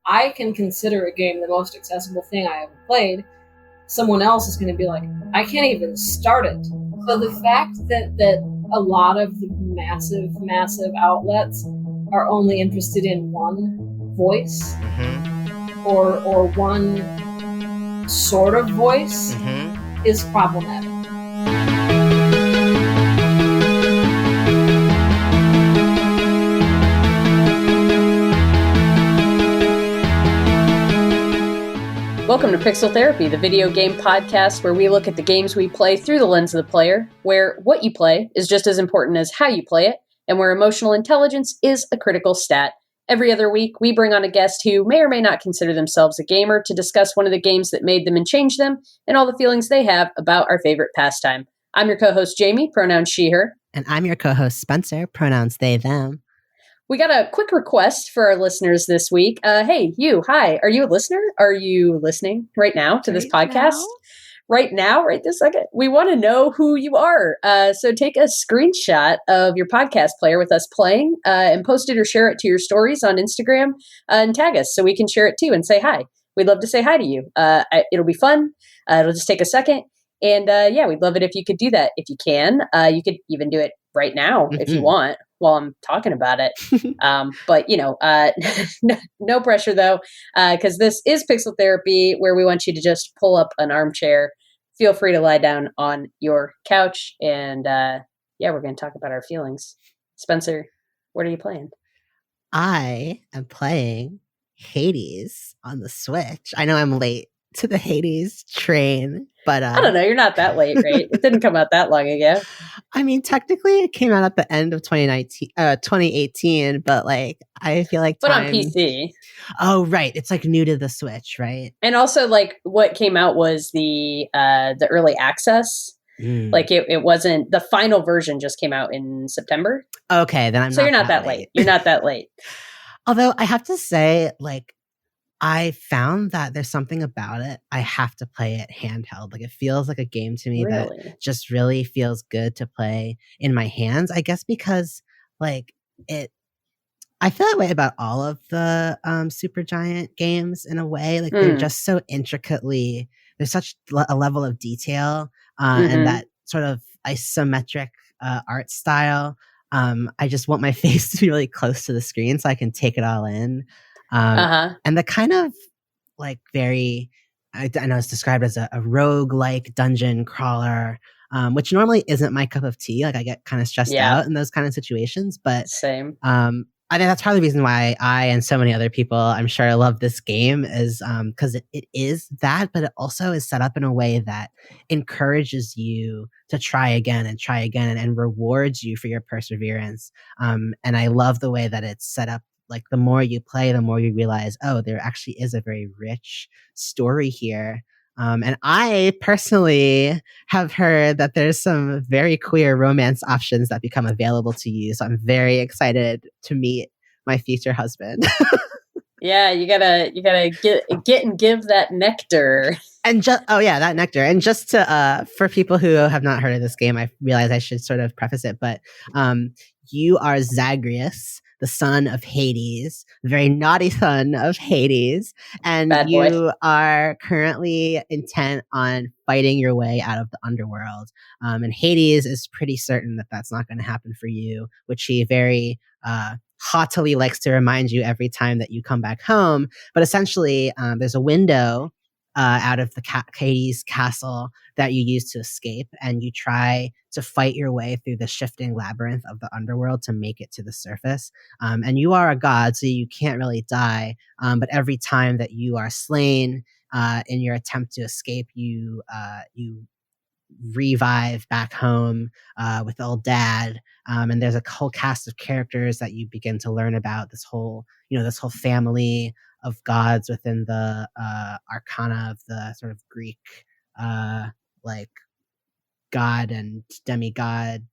I can consider a game the most accessible thing I ever played, someone else is going to be like, I can't even start it. So the fact that a lot of the massive outlets are only interested in one voice or one sort of voice is problematic. Welcome to Pixel Therapy, the video game podcast where we look at the games we play through the lens of the player, where what you play is just as important as how you play it, and where emotional intelligence is a critical stat. Every other week, we bring on a guest who may or may not consider themselves a gamer to discuss one of the games that made them and changed them, and all the feelings they have about our favorite pastime. I'm your co-host, Jamie, pronouns she, her. And I'm your co-host, Spencer, pronouns they, them. We got a quick request for our listeners this week. Hey, you, hi, are you a listener? Are you listening right now to this podcast? Right now, right this second? We want to know who you are. So take a screenshot of your podcast player with us playing and post it or share it to your stories on Instagram and tag us so we can share it too and say hi. We'd love to say hi to you. It'll be fun. It'll just take a second. And yeah, we'd love it if you could do that. If you can, you could even do it right now if you want while I'm talking about it. But, you know, no pressure, though, because this is Pixel Therapy, where we want you to just pull up an armchair. Feel free to lie down on your couch. And yeah, we're going to talk about our feelings. Spencer, what are you playing? I am playing Hades on the Switch. I know I'm late to the Hades train, but I don't know. You're not that late, right? It didn't come out that long ago. I mean, technically, it came out at the end of 2018, but like, I feel like But on PC. Oh, right. It's like new to the Switch, right? And also, like, what came out was the early access. Like, it wasn't the final version. Just came out in September. Okay, then you're not that late. You're not that late. Although I have to say, like, I found that there's something about it. I have to play it handheld. Like, it feels like a game to me that just really feels good to play in my hands. I guess because, like, I feel that way about all of the Supergiant games in a way. Like, they're just so intricately, there's such a level of detail and that sort of isometric art style. I just want my face to be really close to the screen so I can take it all in. And the kind of like very, I know it's described as a rogue-like dungeon crawler, which normally isn't my cup of tea. Like, I get kind of stressed out in those kind of situations, but same. I think that's part of the reason why I and so many other people, I'm sure, love this game is because it is that, but it also is set up in a way that encourages you to try again and rewards you for your perseverance. And I love the way that it's set up. Like, the more you play, the more you realize, oh, there actually is a very rich story here. And I personally have heard that there's some very queer romance options that become available to you. So I'm very excited to meet my future husband. Yeah, you gotta get and give that nectar. And that nectar. And just to for people who have not heard of this game, I realize I should sort of preface it, but you are Zagreus, the son of Hades, the very naughty son of Hades, and you are currently intent on fighting your way out of the underworld. And Hades is pretty certain that that's not going to happen for you, which he very haughtily likes to remind you every time that you come back home. But essentially, there's a window out of the Hades castle that you use to escape, and you try to fight your way through the shifting labyrinth of the underworld to make it to the surface. And you are a god, so you can't really die. But every time that you are slain in your attempt to escape, you revive back home with old dad. And there's a whole cast of characters that you begin to learn about, this whole family of gods within the arcana of the sort of Greek like god and demigod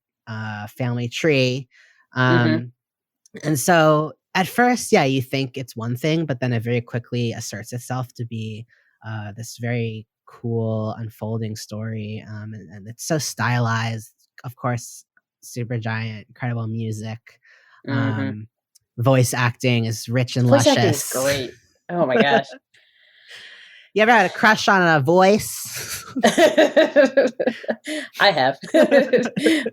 family tree. And so at first, you think it's one thing, but then it very quickly asserts itself to be this very cool unfolding story. And it's so stylized. Of course, Supergiant, incredible music. Voice acting is rich and luscious. Voice acting is great. Oh my gosh. You ever had a crush on a voice? I have.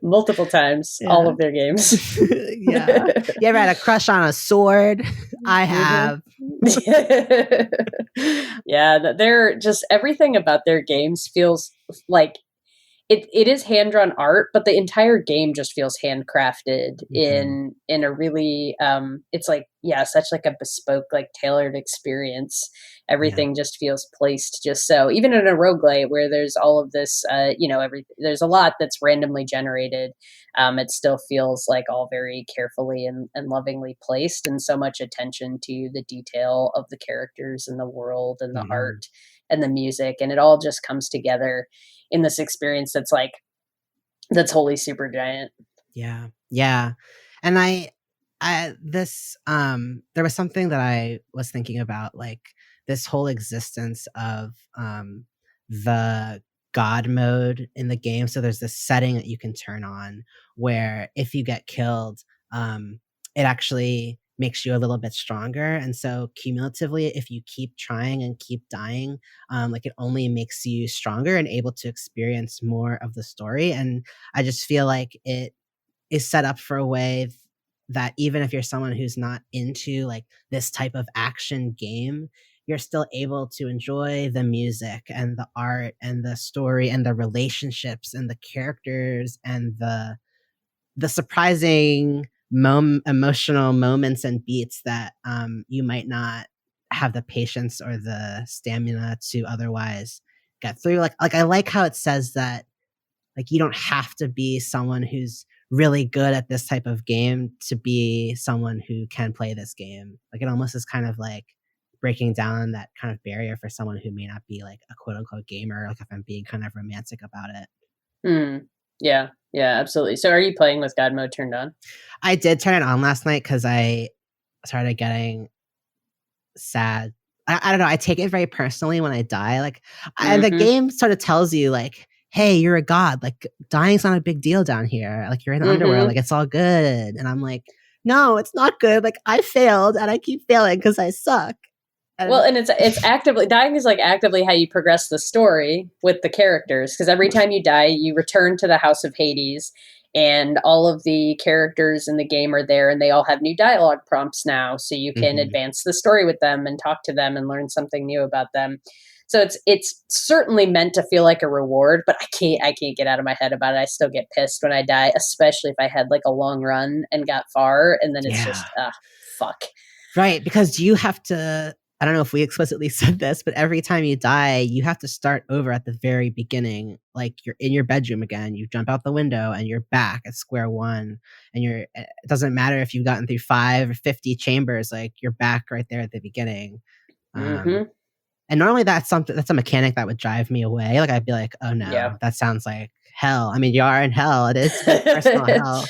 Multiple times, all of their games. Yeah. You ever had a crush on a sword? I have. Yeah, they're just, everything about their games feels like it is hand-drawn art, but the entire game just feels handcrafted in a really it's like, yeah, such like a bespoke, like tailored experience. Everything just feels placed just so. Even in a roguelite where there's all of this there's a lot that's randomly generated, it still feels like all very carefully and lovingly placed, and so much attention to the detail of the characters and the world and the art and the music, and it all just comes together in this experience that's wholly super giant. Yeah. And there was something that I was thinking about, like this whole existence of the God mode in the game. So there's this setting that you can turn on where if you get killed, it actually makes you a little bit stronger. And so cumulatively, if you keep trying and keep dying, like it only makes you stronger and able to experience more of the story. And I just feel like it is set up for a way that even if you're someone who's not into like this type of action game, you're still able to enjoy the music and the art and the story and the relationships and the characters and the surprising emotional moments and beats that you might not have the patience or the stamina to otherwise get through. Like I like how it says that like you don't have to be someone who's really good at this type of game to be someone who can play this game. Like it almost is kind of like breaking down that kind of barrier for someone who may not be like a quote unquote gamer, like if I'm being kind of romantic about it. Yeah, absolutely. So are you playing with God mode turned on? I did turn it on last night because I started getting sad. I don't know. I take it very personally when I die. Like, and the game sort of tells you, like, hey, you're a god. Like, dying's not a big deal down here. Like, you're in the underworld. Like, it's all good. And I'm like, no, it's not good. Like, I failed and I keep failing because I suck. Well, and it's actively, dying is like actively how you progress the story with the characters, because every time you die, you return to the House of Hades, and all of the characters in the game are there, and they all have new dialogue prompts now, so you can advance the story with them and talk to them and learn something new about them. So it's certainly meant to feel like a reward, but I can't get out of my head about it. I still get pissed when I die, especially if I had like a long run and got far, and then it's just fuck. Right, because you have to, I don't know if we explicitly said this, but every time you die, you have to start over at the very beginning. Like you're in your bedroom again, you jump out the window and you're back at square one. And it doesn't matter if you've gotten through 5 or 50 chambers, like you're back right there at the beginning. And normally that's a mechanic that would drive me away. Like I'd be like, oh no, that sounds like hell. I mean, you are in hell. It is personal hell.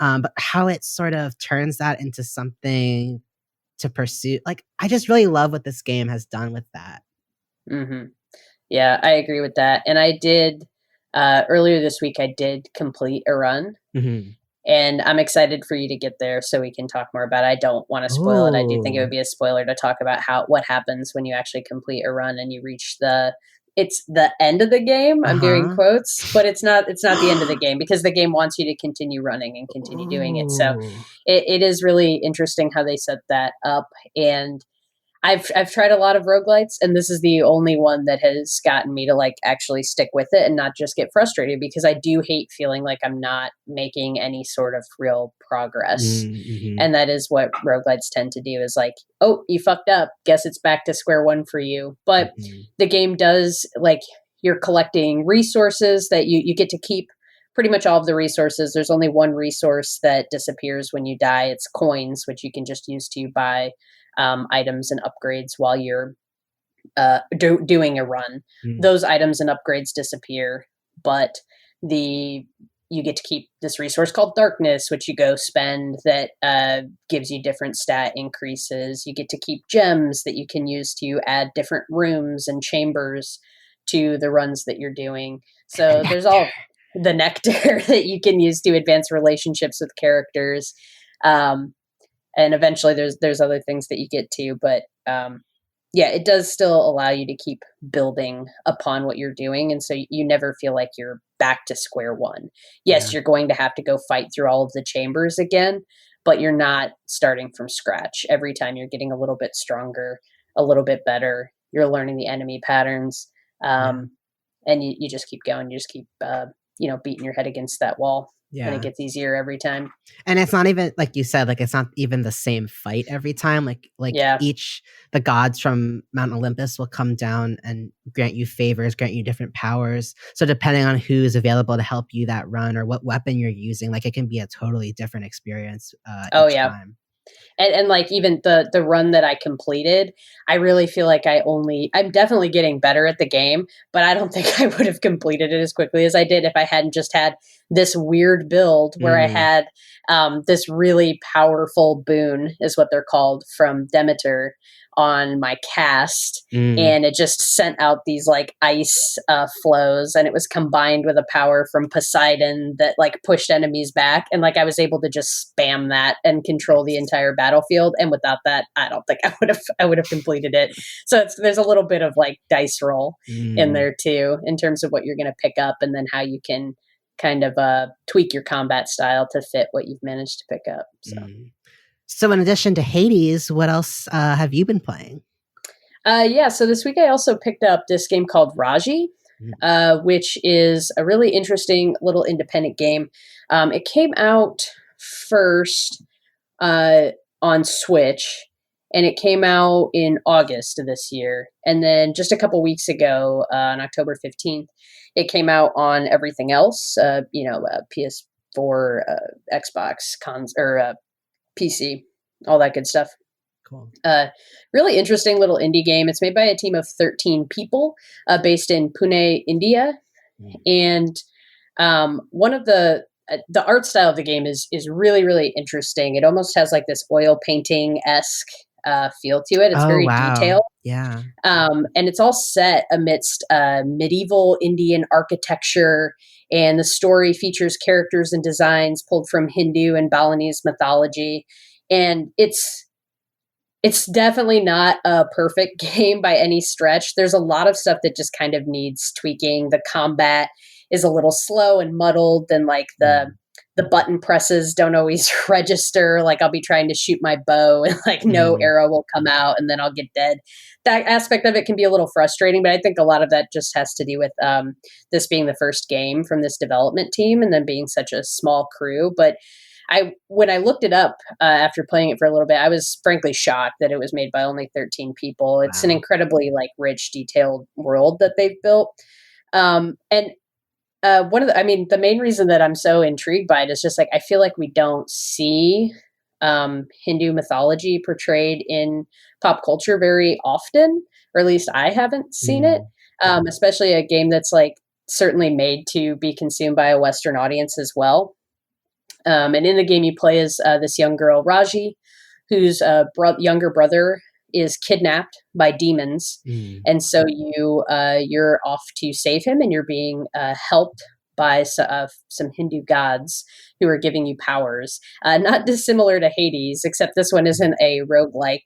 But how it sort of turns that into something to pursue, like I just really love what this game has done with that. Yeah, I agree with that. And I did earlier this week, I did complete a run, and I'm excited for you to get there so we can talk more about it. I don't want to spoil it. I do think it would be a spoiler to talk about what happens when you actually complete a run and you reach it's the end of the game. I'm doing quotes, but it's not the end of the game, because the game wants you to continue running and continue doing it. So it is really interesting how they set that up. And I've tried a lot of roguelites, and this is the only one that has gotten me to like actually stick with it and not just get frustrated, because I do hate feeling like I'm not making any sort of real progress. And that is what roguelites tend to do, is like, oh, you fucked up, guess it's back to square one for you. But the game does, like, you're collecting resources that you get to keep pretty much all of the resources. There's only one resource that disappears when you die. It's coins, which you can just use to buy items and upgrades while you're doing a run. Those items and upgrades disappear, but you get to keep this resource called darkness, which you go spend, that gives you different stat increases. You get to keep gems that you can use to add different rooms and chambers to the runs that you're doing. So there's all the nectar that you can use to advance relationships with characters. And eventually there's other things that you get to, but yeah, it does still allow you to keep building upon what you're doing. And so you never feel like you're back to square one. Yes, you're going to have to go fight through all of the chambers again, but you're not starting from scratch. Every time you're getting a little bit stronger, a little bit better. You're learning the enemy patterns. And you just keep going. You just keep, beating your head against that wall. Yeah. And it gets easier every time. And it's not even, like you said, like it's not even the same fight every time. The gods from Mount Olympus will come down and grant you favors, grant you different powers. So depending on who's available to help you that run or what weapon you're using, like it can be a totally different experience each time. And like even the run that I completed, I really feel like I'm definitely getting better at the game, but I don't think I would have completed it as quickly as I did if I hadn't just had this weird build where I had this really powerful boon, is what they're called, from Demeter on my cast. And it just sent out these like ice flows, and it was combined with a power from Poseidon that like pushed enemies back. And like I was able to just spam that and control the entire battlefield. And without that, I don't think I would have completed it. So there's a little bit of like dice roll in there too, in terms of what you're going to pick up, and then how you can kind of tweak your combat style to fit what you've managed to pick up. So in addition to Hades, what else have you been playing? So this week I also picked up this game called Raji, which is a really interesting little independent game. It came out first on Switch, and it came out in August of this year. And then just a couple weeks ago, on October 15th, it came out on everything else, PS4, Xbox, PC, all that good stuff. Cool. Really interesting little indie game. It's made by a team of 13 people based in Pune, India. And one of the art style of the game is really, really interesting. It almost has like this oil painting-esque feel to it. It's very detailed. Yeah. And it's all set amidst medieval Indian architecture, and the story features characters and designs pulled from Hindu and Balinese mythology. And it's definitely not a perfect game by any stretch. There's a lot of stuff that just kind of needs tweaking. The combat is a little slow and muddled, and like the button presses don't always register. Like I'll be trying to shoot my bow and like no arrow will come out, and then I'll get dead. That aspect of it can be a little frustrating, but I think a lot of that just has to do with this being the first game from this development team, and then being such a small crew. But when I looked it up after playing it for a little bit, I was frankly shocked that it was made by only 13 people. It's an incredibly like rich, detailed world that they've built. The main reason that I'm so intrigued by it is just like, I feel like we don't see Hindu mythology portrayed in pop culture very often, or at least I haven't seen it, especially a game that's like certainly made to be consumed by a Western audience as well. And in the game you play as this young girl, Raji, whose younger brother is kidnapped by demons. And so you're off to save him, and you're being helped by some Hindu gods who are giving you powers. Not dissimilar to Hades, except this one isn't a roguelike.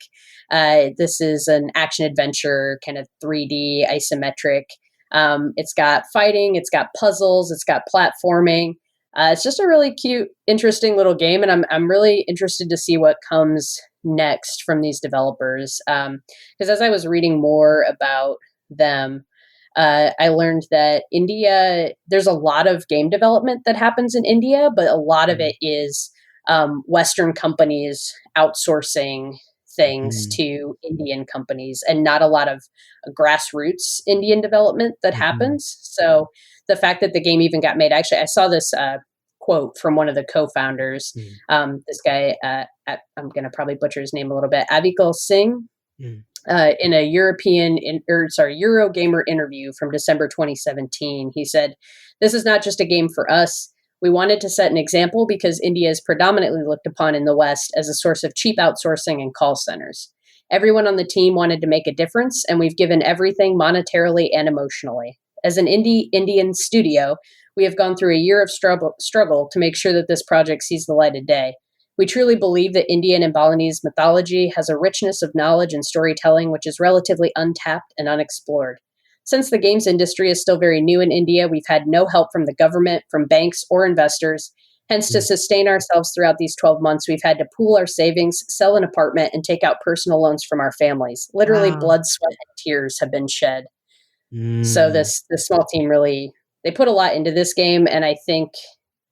This is an action-adventure, kind of 3D, isometric. It's got fighting, it's got puzzles, it's got platforming. It's just a really cute, interesting little game, and I'm really interested to see what comes next from these developers. Because as I was reading more about them, I learned that India, there's a lot of game development that happens in India, but a lot of it is Western companies outsourcing things to Indian companies, and not a lot of grassroots Indian development that happens. So the fact that the game even got made, actually, I saw this quote from one of the co-founders, this guy, I'm going to probably butcher his name a little bit, Avikal Singh, in a Eurogamer interview from December 2017. He said, "This is not just a game for us. We wanted to set an example because India is predominantly looked upon in the West as a source of cheap outsourcing and call centers. Everyone on the team wanted to make a difference, and we've given everything monetarily and emotionally. As an Indian studio, we have gone through a year of struggle to make sure that this project sees the light of day. We truly believe that Indian and Balinese mythology has a richness of knowledge and storytelling which is relatively untapped and unexplored. Since the games industry is still very new in India, we've had no help from the government, from banks, or investors. Hence, to sustain ourselves throughout these 12 months, we've had to pool our savings, sell an apartment, and take out personal loans from our families. Literally, blood, sweat, and tears have been shed. So this small team really, they put a lot into this game, and I think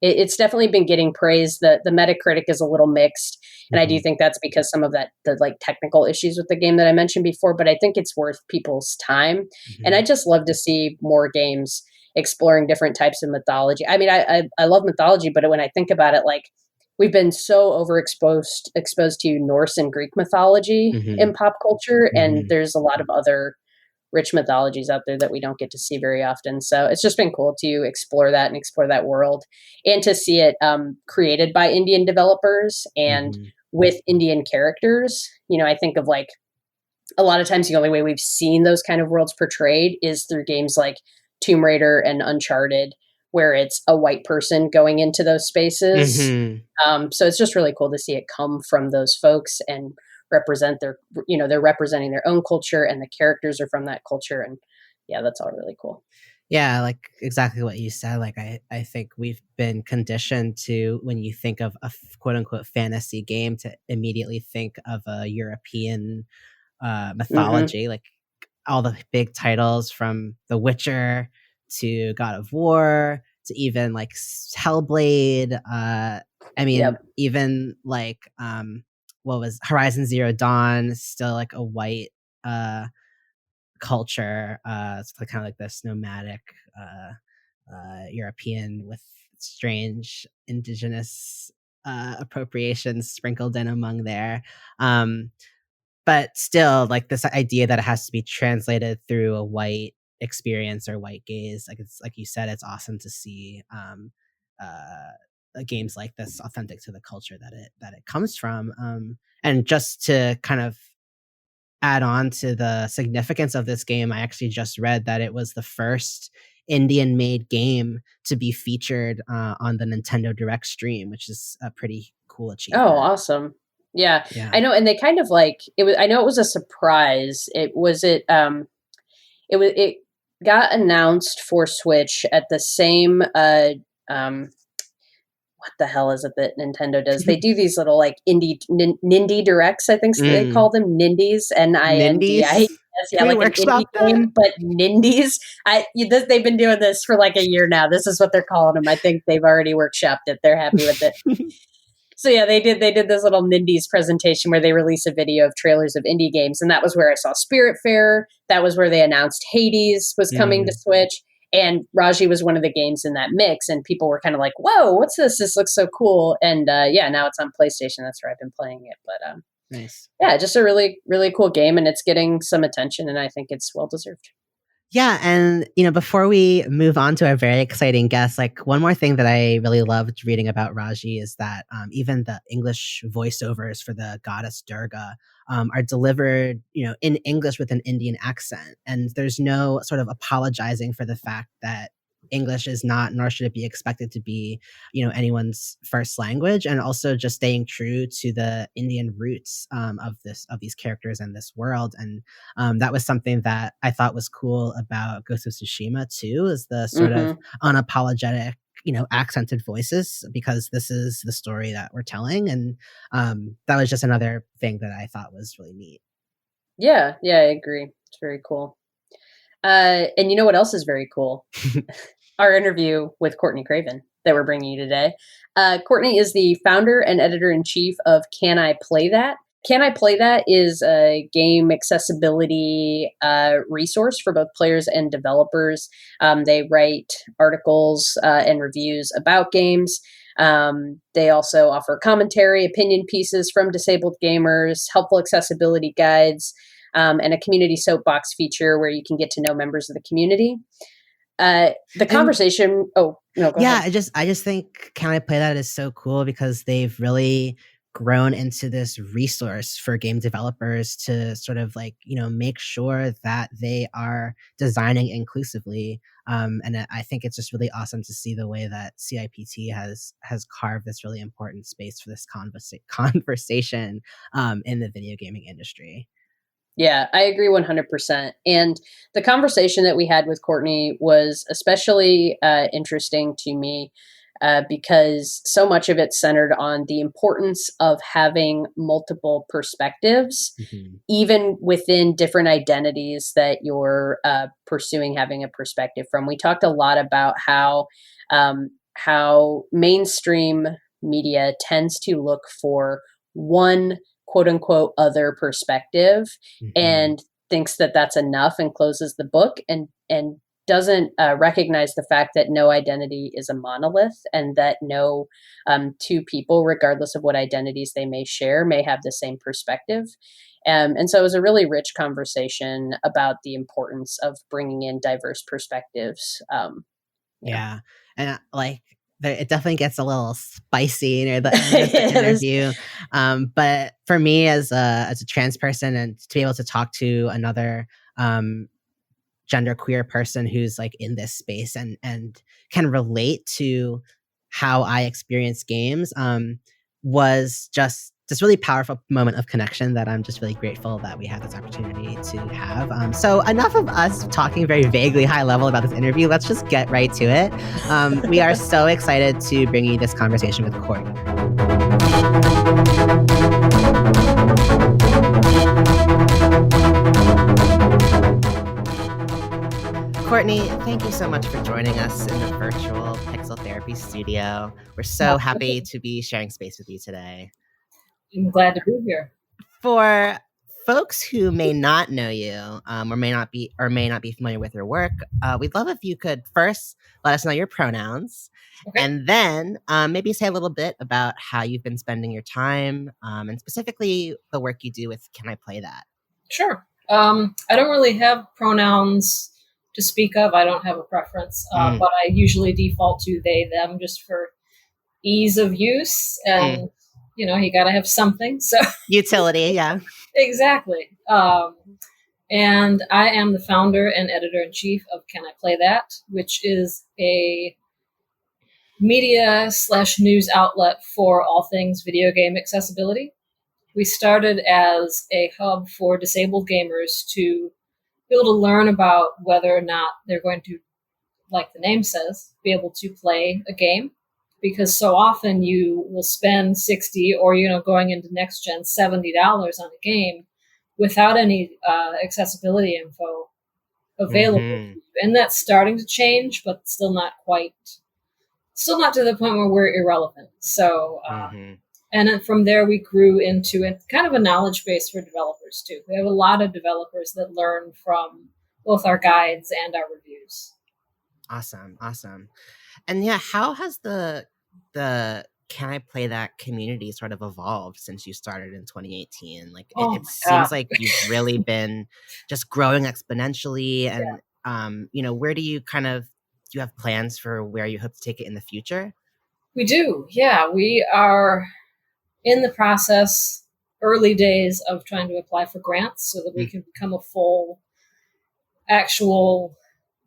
it's definitely been getting praise. The Metacritic is a little mixed, and I do think that's because some of that, the like technical issues with the game that I mentioned before, but I think it's worth people's time. And I just love to see more games exploring different types of mythology. I mean, I love mythology, but when I think about it, like we've been so exposed to Norse and Greek mythology in pop culture, and there's a lot of other rich mythologies out there that we don't get to see very often. So it's just been cool to explore that and explore that world, and to see it created by Indian developers and with Indian characters. You know, I think of like a lot of times the only way we've seen those kind of worlds portrayed is through games like Tomb Raider and Uncharted, where it's a white person going into those spaces. So it's just really cool to see it come from those folks and represent their, you know, they're representing their own culture and the characters are from that culture. And yeah, that's all really cool. Yeah, like exactly what you said. Like I think we've been conditioned to, when you think of a quote unquote fantasy game, to immediately think of a European mythology, like all the big titles from The Witcher to God of War to even like Hellblade. I mean, even like what was Horizon Zero Dawn, still like a white culture. It's kind of like this nomadic European with strange indigenous appropriations sprinkled in among there. But still, like this idea that it has to be translated through a white experience or white gaze, like it's like you said, it's awesome to see games like this authentic to the culture that it comes from. And just to kind of add on to the significance of this game, I actually just read that it was the first Indian-made game to be featured on the Nintendo Direct stream, which is a pretty cool achievement. Oh, awesome. Yeah, I know. And they kind of like, it was, I know it was a surprise. It got announced for Switch at the same, what the hell is it that Nintendo does? They do these little like Nindy Directs, I think they call them Nindies, N-I-N-D-I. Yeah, like an indie game, but Nindies. They've been doing this for like a year now. This is what they're calling them. I think they've already workshopped it. They're happy with it. So yeah, they did this little Nindies presentation where they release a video of trailers of indie games, and that was where I saw Spiritfarer. That was where they announced Hades was coming to Switch, and Raji was one of the games in that mix, and people were kind of like, "Whoa, what's this? This looks so cool!" And yeah, now it's on PlayStation. That's where I've been playing it. But nice. Yeah, just a really, really cool game, and it's getting some attention, and I think it's well deserved. Yeah, and before we move on to our very exciting guest, like one more thing that I really loved reading about Raji is that even the English voiceovers for the goddess Durga are delivered, in English with an Indian accent, and there's no sort of apologizing for the fact that English is not, nor should it be expected to be, anyone's first language, and also just staying true to the Indian roots of these characters and this world. And that was something that I thought was cool about Ghost of Tsushima too, is the sort of unapologetic, accented voices, because this is the story that we're telling. And that was just another thing that I thought was really neat. Yeah, I agree. It's very cool. And you know what else is very cool? Our interview with Courtney Craven that we're bringing you today. Courtney is the founder and editor-in-chief of Can I Play That? Can I Play That is a game accessibility resource for both players and developers. They write articles and reviews about games. They also offer commentary, opinion pieces from disabled gamers, helpful accessibility guides, and a community soapbox feature where you can get to know members of the community. The conversation. Go Yeah, ahead. I just think Can I Play That is so cool because they've really grown into this resource for game developers to sort of like, make sure that they are designing inclusively. And I think it's just really awesome to see the way that CIPT has carved this really important space for this conversation in the video gaming industry. Yeah, I agree 100%. And the conversation that we had with Courtney was especially interesting to me because so much of it centered on the importance of having multiple perspectives, even within different identities that you're pursuing having a perspective from. We talked a lot about how mainstream media tends to look for one quote unquote other perspective and thinks that that's enough and closes the book and doesn't recognize the fact that no identity is a monolith and that no two people, regardless of what identities they may share, may have the same perspective. And so it was a really rich conversation about the importance of bringing in diverse perspectives. Yeah. And it definitely gets a little spicy near the end of the interview. But for me as a trans person and to be able to talk to another genderqueer person who's like in this space and can relate to how I experience games was just this really powerful moment of connection that I'm just really grateful that we had this opportunity to have. So enough of us talking very vaguely high level about this interview. Let's just get right to it. We are so excited to bring you this conversation with Courtney. Courtney, thank you so much for joining us in the virtual Pixel Therapy studio. We're so happy to be sharing space with you today. I'm glad to be here. For folks who may not know you or may not be familiar with your work, we'd love if you could first let us know your pronouns, and then maybe say a little bit about how you've been spending your time and specifically the work you do with Can I Play That? Sure. I don't really have pronouns to speak of. I don't have a preference, but I usually default to they, them, just for ease of use. And, you got to have something. So utility, yeah. Exactly. And I am the founder and editor-in-chief of Can I Play That, which is a media/news outlet for all things video game accessibility. We started as a hub for disabled gamers to be able to learn about whether or not they're going to, like the name says, be able to play a game. Because so often you will spend $60 or, going into next gen, $70 on a game without any accessibility info available. And that's starting to change, but still not to the point where we're irrelevant. So, and then from there we grew into kind of a knowledge base for developers too. We have a lot of developers that learn from both our guides and our reviews. Awesome. And yeah, how has the Can I Play That community sort of evolved since you started in 2018? Like it seems like you've really been just growing exponentially. And where do you have plans for where you hope to take it in the future? We do. Yeah, we are in the process, early days of trying to apply for grants so that we can become a full actual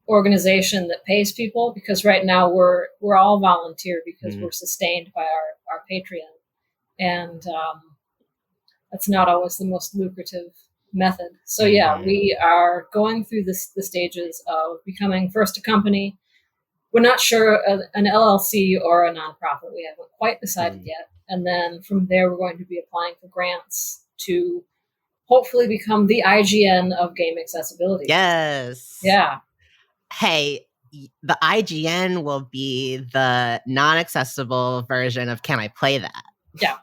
organization that pays people, because right now we're all volunteer because we're sustained by our Patreon, and that's not always the most lucrative method. So we are going through the stages of becoming first a company. We're not sure an LLC or a nonprofit. We haven't quite decided yet, and then from there we're going to be applying for grants to hopefully become the IGN of game accessibility. Yes. Yeah. Hey, the IGN will be the non-accessible version of Can I Play That? Yeah.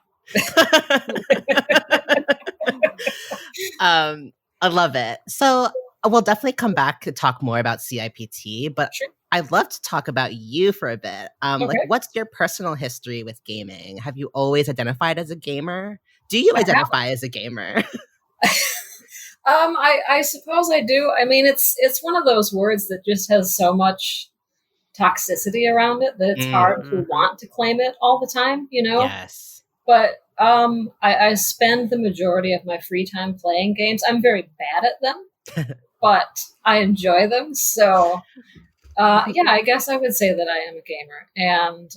I love it. So we'll definitely come back to talk more about CIPT, but I'd love to talk about you for a bit. What's your personal history with gaming? Have you always identified as a gamer? Do you identify as a gamer? I suppose I do. I mean, it's one of those words that just has so much toxicity around it that it's hard to want to claim it all the time, Yes. But I spend the majority of my free time playing games. I'm very bad at them, but I enjoy them. So, yeah, I guess I would say that I am a gamer. And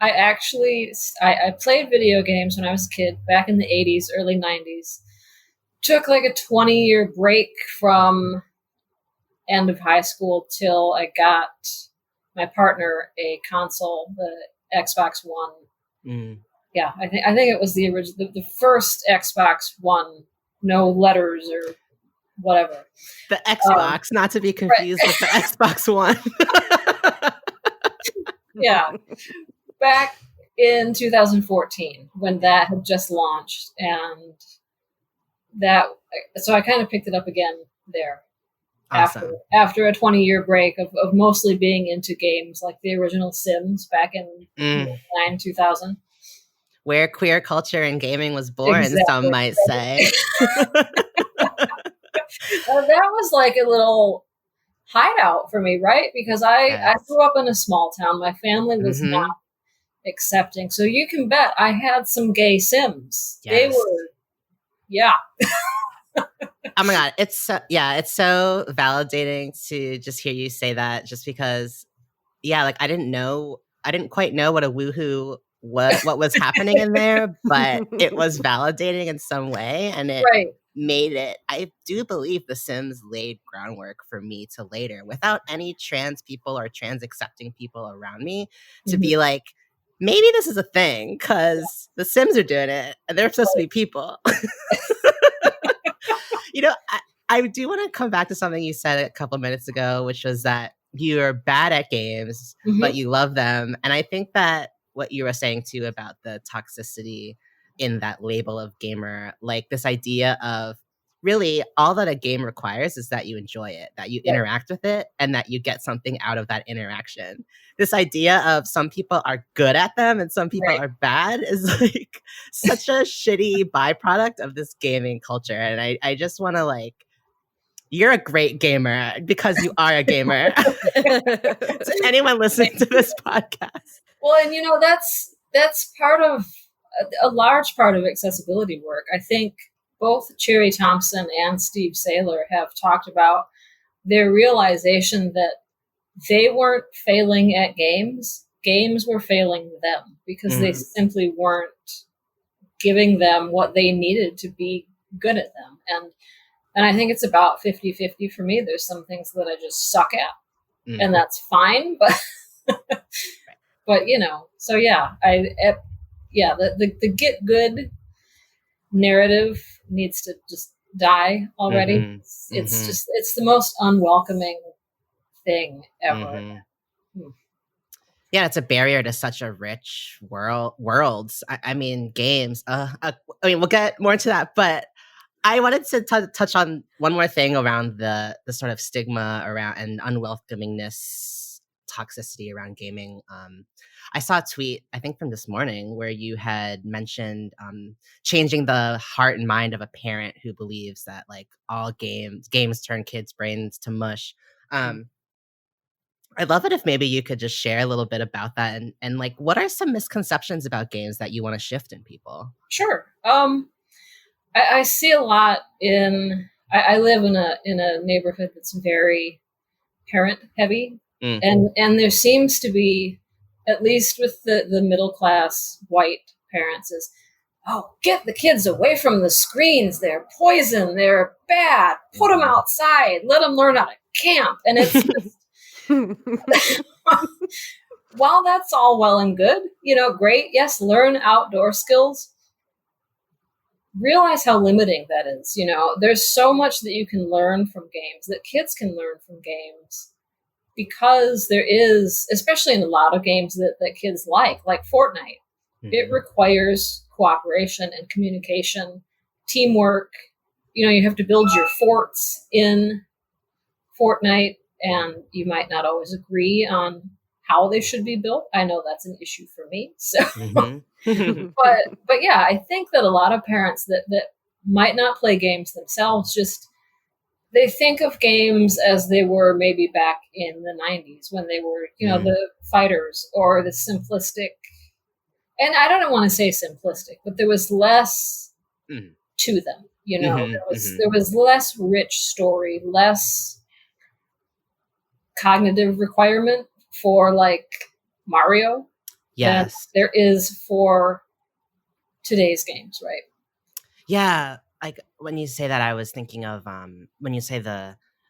I played video games when I was a kid, back in the 80s, early 90s. Took like a 20-year break from end of high school till I got my partner a console, the Xbox One. Mm. Yeah, I think it was the original, the first Xbox One, no letters or whatever. The Xbox, not to be confused with the Xbox One. Yeah, back in 2014 when that had just launched, and so I kind of picked it up again there. Awesome. After a 20-year break of mostly being into games like the original Sims back in 2000. Where queer culture and gaming was born, exactly. Some might say. That was like a little hideout for me, right? Because I grew up in a small town. My family was not accepting. So you can bet I had some gay Sims. Yes. They were, yeah. Oh my God. It's so validating to just hear you say that, just because, like I didn't quite know what a woohoo, what was happening in there, but it was validating in some way, and it made it. I do believe The Sims laid groundwork for me to later, without any trans people or trans accepting people around me, to be like, maybe this is a thing, because The Sims are doing it and they're supposed to be people. I do want to come back to something you said a couple minutes ago, which was that you're bad at games, but you love them. And I think that what you were saying too about the toxicity in that label of gamer, like this idea of really all that a game requires is that you enjoy it, that you interact with it, and that you get something out of that interaction. This idea of some people are good at them and some people are bad is like such a shitty byproduct of this gaming culture. And I just want to you're a great gamer because you are a gamer. To anyone listening to this podcast. Well, and that's part of a large part of accessibility work. I think both Cherry Thompson and Steve Saylor have talked about their realization that they weren't failing at games. Games were failing them because they simply weren't giving them what they needed to be good at them. And I think it's about 50-50 for me. There's some things that I just suck at, and that's fine. But, so yeah, the get good narrative needs to just die already. It's the most unwelcoming thing ever. Yeah, it's a barrier to such a rich worlds. I mean, games. We'll get more into that, but I wanted to touch on one more thing around the sort of stigma around and unwelcomingness, toxicity around gaming. I saw a tweet, I think from this morning, where you had mentioned changing the heart and mind of a parent who believes that all games turn kids' brains to mush. I'd love it if maybe you could just share a little bit about that and what are some misconceptions about games that you want to shift in people? Sure. I see a lot I live in a neighborhood that's very parent heavy, and there seems to be, at least with the middle class white parents, is, get the kids away from the screens. They're poison. They're bad. Put them outside. Let them learn how to camp. And it's just, while that's all well and good, great. Yes, learn outdoor skills. Realize how limiting that is. There's so much that you can learn from games, that kids can learn from games, because there is, especially in a lot of games that kids like Fortnite, it requires cooperation and communication, teamwork. You have to build your forts in Fortnite, and you might not always agree on how they should be built. I know that's an issue for me. So, but yeah, I think that a lot of parents that might not play games themselves, just they think of games as they were maybe back in the 90s when they were, the fighters or the simplistic. and I don't want to say simplistic, but there was less to them. You know, there was less rich story, less cognitive requirement for like Mario. Yes, there is for today's games, right? Yeah, like when you say that, I was thinking of when you say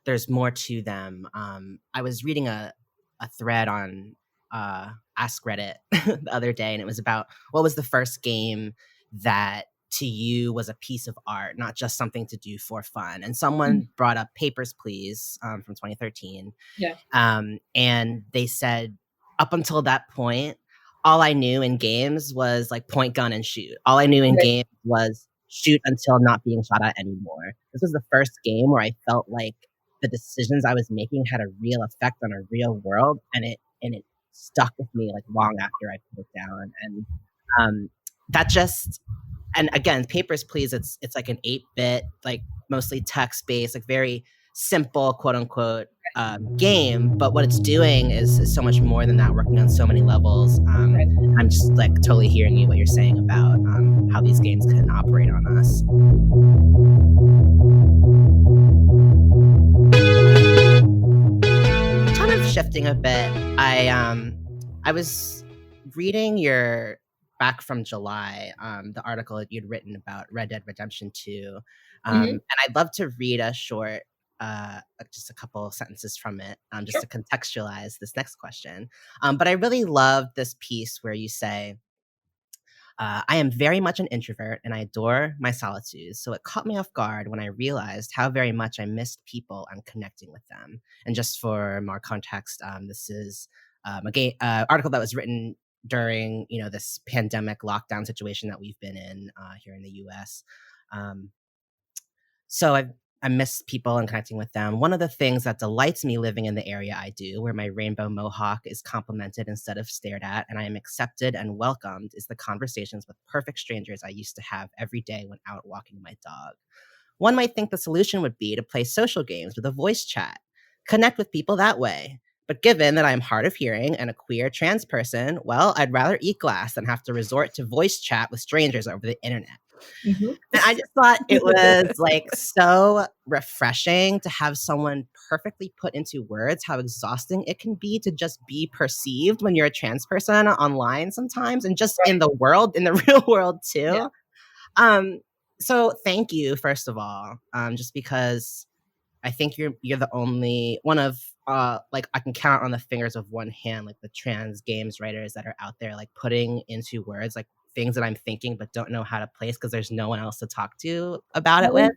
there's more to them. I was reading a thread on Ask Reddit the other day, and it was about what was the first game that to you was a piece of art, not just something to do for fun. And someone brought up Papers, Please from 2013. Yeah. And they said up until that point, all I knew in games was like point, gun, and shoot. All I knew in games was shoot until not being shot at anymore. This was the first game where I felt like the decisions I was making had a real effect on a real world, and it stuck with me like long after I put it down. And that just, and again, Papers, Please, it's like an 8-bit, like mostly text based, like very simple, quote unquote, game, but what it's doing is so much more than that, working on so many levels. I'm just like totally hearing you, what you're saying about how these games can operate on us. Kind of shifting a bit, I was reading your back from July, the article that you'd written about Red Dead Redemption 2, and I'd love to read a short just a couple sentences from it, just to contextualize this next question. But I really love this piece where you say, I am very much an introvert and I adore my solitude. So it caught me off guard when I realized how very much I missed people and connecting with them. And just for more context, this is a article that was written during, this pandemic lockdown situation that we've been in here in the US. So I miss people and connecting with them. One of the things that delights me living in the area I do, where my rainbow mohawk is complimented instead of stared at, and I am accepted and welcomed, is the conversations with perfect strangers I used to have every day when out walking my dog. One might think the solution would be to play social games with a voice chat, connect with people that way. But given that I'm hard of hearing and a queer trans person, well, I'd rather eat glass than have to resort to voice chat with strangers over the internet. And I just thought it was like so refreshing to have someone perfectly put into words how exhausting it can be to just be perceived when you're a trans person online sometimes, and just in the world, in the real world too. So thank you, first of all, just because I think you're the only one of like I can count on the fingers of one hand, like the trans games writers that are out there, like putting into words like things that I'm thinking but don't know how to place because there's no one else to talk to about it with.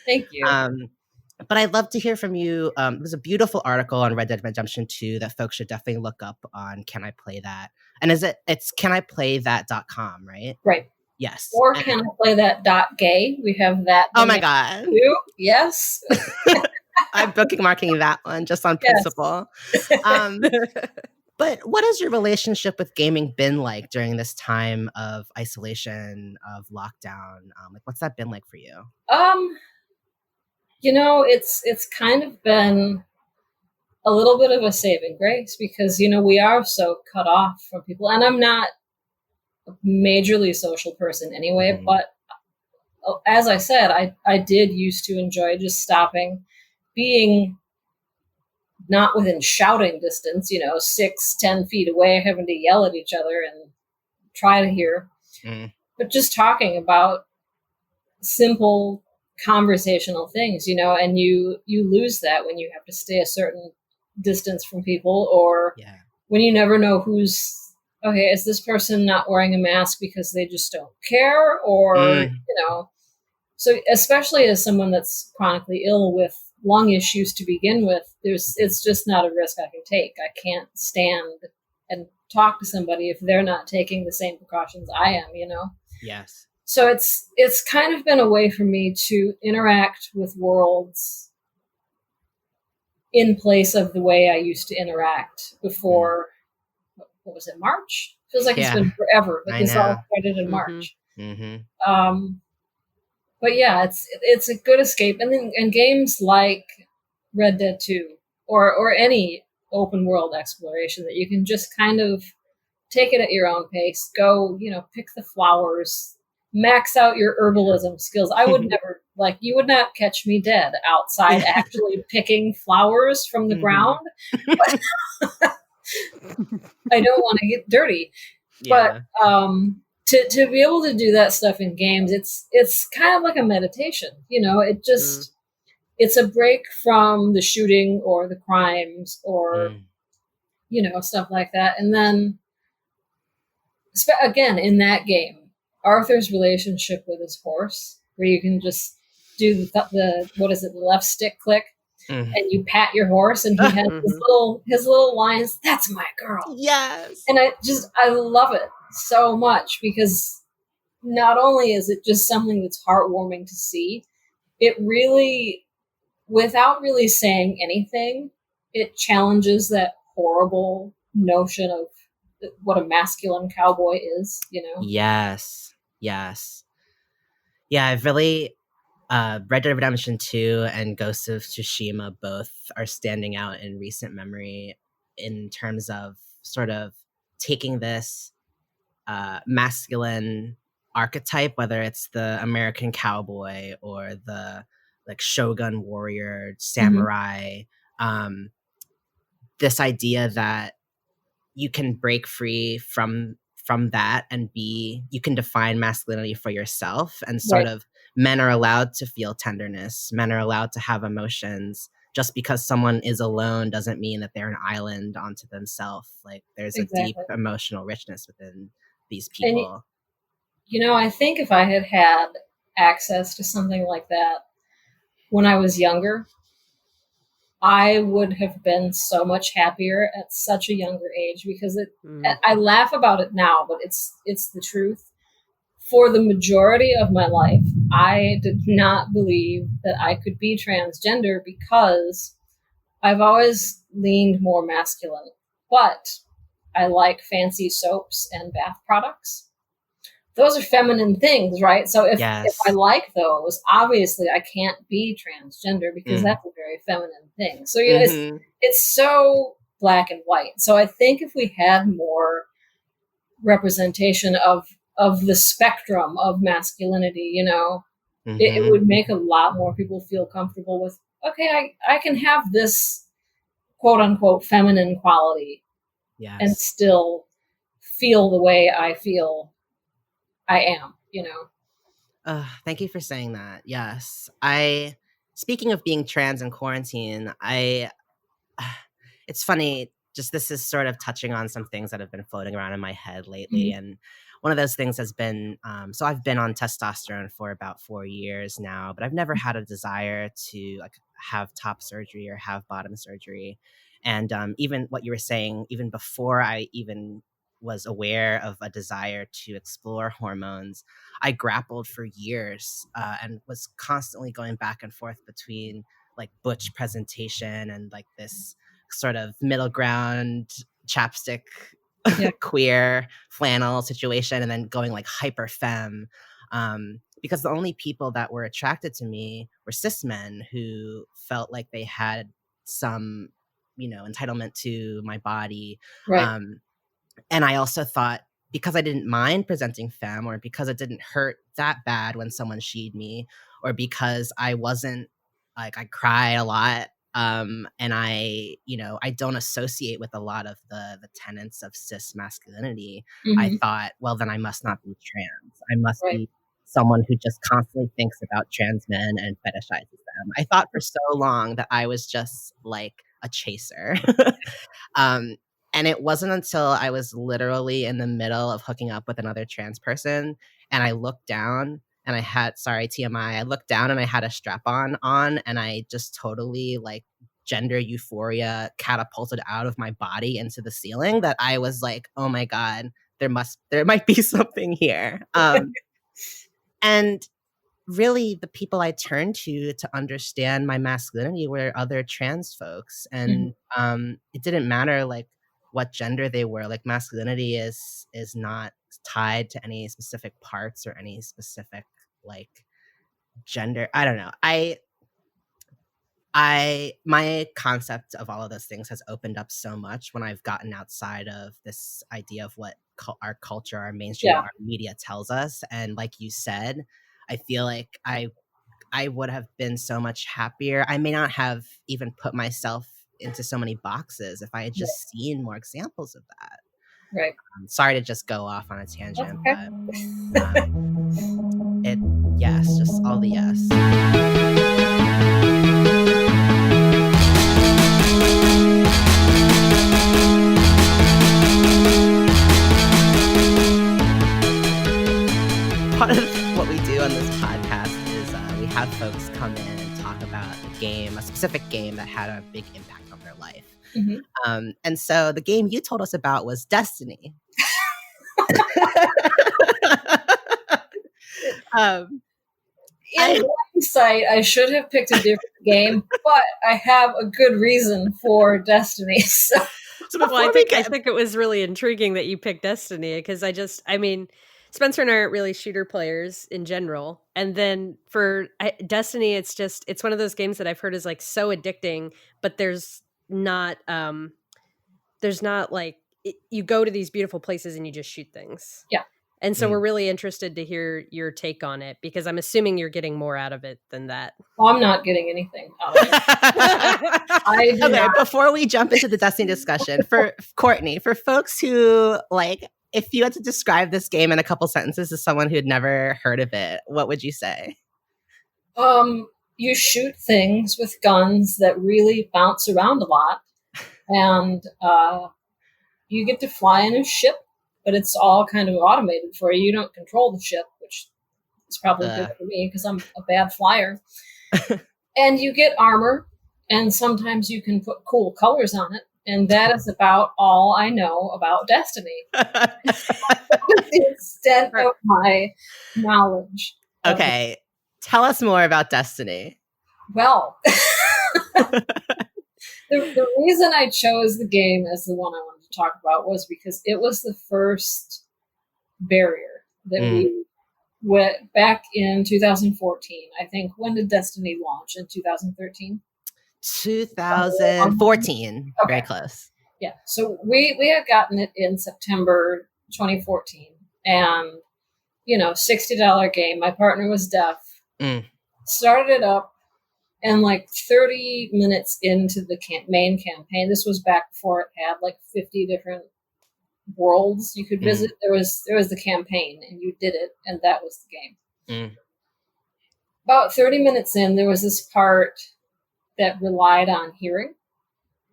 Thank you. But I'd love to hear from you. There's a beautiful article on Red Dead Redemption 2 that folks should definitely look up on Can I Play That? And it's caniplaythat.com, right? Right. Yes. Or Can I Play That .gay? We have that. Oh my God. Too. Yes. I'm bookmarking that one just on principle. But what has your relationship with gaming been like during this time of isolation, of lockdown? Like, what's that been like for you? It's kind of been a little bit of a saving grace because, we are so cut off from people. And I'm not a majorly social person anyway, but as I said, I did used to enjoy just stopping, being not within shouting distance, 6-10 feet away, having to yell at each other and try to hear, but just talking about simple conversational things, and you lose that when you have to stay a certain distance from people, or when you never know is this person not wearing a mask because they just don't care, or, so especially as someone that's chronically ill with lung issues to begin with, it's just not a risk I can take. I can't stand and talk to somebody if they're not taking the same precautions I am, Yes. So it's kind of been a way for me to interact with worlds in place of the way I used to interact before. What was it, March? Feels like it's been forever, but this all started in March. But yeah, it's a good escape, and games like Red Dead 2 or any open world exploration that you can just kind of take it at your own pace. Go, pick the flowers, max out your herbalism skills. I would never, you would not catch me dead outside actually picking flowers from the ground. But I don't want to get dirty. Yeah. But to be able to do that stuff in games, it's kind of like a meditation. It just it's a break from the shooting or the crimes or stuff like that. And then again, in that game, Arthur's relationship with his horse, where you can just do the what is it, the left stick click, and you pat your horse, and he has his little lines. That's my girl. Yes. And I love it so much, because not only is it just something that's heartwarming to see, it really, without really saying anything, it challenges that horrible notion of what a masculine cowboy is, Yes. Yeah, I've really Red Dead Redemption 2 and Ghost of Tsushima both are standing out in recent memory in terms of sort of taking this masculine archetype, whether it's the American cowboy or the shogun warrior, samurai, this idea that you can break free from that and you can define masculinity for yourself, and sort of men are allowed to feel tenderness, men are allowed to have emotions. Just because someone is alone doesn't mean that they're an island onto themselves. There's a deep emotional richness within these people. And, I think if I had had access to something like that when I was younger, I would have been so much happier at such a younger age, because I laugh about it now, but it's the truth. For the majority of my life, I did not believe that I could be transgender, because I've always leaned more masculine. But I like fancy soaps and bath products. Those are feminine things, right? So if I like those, obviously I can't be transgender, because that's a very feminine thing. So it's so black and white. So I think if we had more representation of the spectrum of masculinity, it would make a lot more people feel comfortable with, okay, I can have this quote unquote feminine quality and still feel the way I feel I am, Thank you for saying that. Yes. Speaking of being trans in quarantine, it's funny, just this is sort of touching on some things that have been floating around in my head lately. And one of those things has been, so I've been on testosterone for about 4 years now, but I've never had a desire to have top surgery or have bottom surgery. And even what you were saying, even before I even was aware of a desire to explore hormones, I grappled for years and was constantly going back and forth between butch presentation and this sort of middle ground chapstick queer flannel situation, and then going hyper femme, because the only people that were attracted to me were cis men who felt like they had some entitlement to my body. And I also thought, because I didn't mind presenting femme, or because it didn't hurt that bad when someone sheed me, or because I wasn't I cried a lot, and I don't associate with a lot of the tenets of cis masculinity. I thought, well, then I must not be trans. I must be someone who just constantly thinks about trans men and fetishizes them. I thought for so long that I was just a chaser. And it wasn't until I was literally in the middle of hooking up with another trans person, and I looked down and I had, sorry, TMI, I looked down and I had a strap-on on, and I just totally gender euphoria catapulted out of my body into the ceiling, that I was like, oh my God, there might be something here. And really the people I turned to understand my masculinity were other trans folks. And it didn't matter what gender they were. Masculinity is not tied to any specific parts or any specific gender. I don't know. my concept of all of those things has opened up so much when I've gotten outside of this idea of what our culture, our mainstream, our media tells us. And like you said, I feel like I would have been so much happier. I may not have even put myself into so many boxes if I had just seen more examples of that. Right. Sorry to just go off on a tangent, okay. but yes, just all the yes. Part of what we do on this podcast is we have folks come in and talk about a game, a specific game that had a big impact on their life. Mm-hmm. And so the game you told us about was Destiny. In hindsight, I should have picked a different game, but I have a good reason for Destiny. So I think it was really intriguing that you picked Destiny because Spencer and I aren't really shooter players in general. And then for Destiny, it's one of those games that I've heard is like so addicting, but there's not like you go to these beautiful places and you just shoot things. Yeah. And so we're really interested to hear your take on it because I'm assuming you're getting more out of it than that. Well, I'm not getting anything out of it. Okay, before we jump into the Destiny discussion, for Courtney, for folks who if you had to describe this game in a couple sentences to someone who had never heard of it, what would you say? You shoot things with guns that really bounce around a lot, and you get to fly in a ship, but it's all kind of automated for you. You don't control the ship, which is probably good for me because I'm a bad flyer. And you get armor, and sometimes you can put cool colors on it. And that is about all I know about Destiny. That's the extent of my knowledge. Okay. Tell us more about Destiny. Well, the reason I chose the game as the one I wanted to talk about was because it was the first barrier that we went back in 2014. I think, when did Destiny launch? In 2013? 2014. Okay. Very close. Yeah. So we had gotten it in September 2014. And, $60 game. My partner was deaf. Started it up, and like 30 minutes into the main campaign, this was back before it had like 50 different worlds you could visit. There was the campaign, and you did it, and that was the game. About 30 minutes in, there was this part that relied on hearing,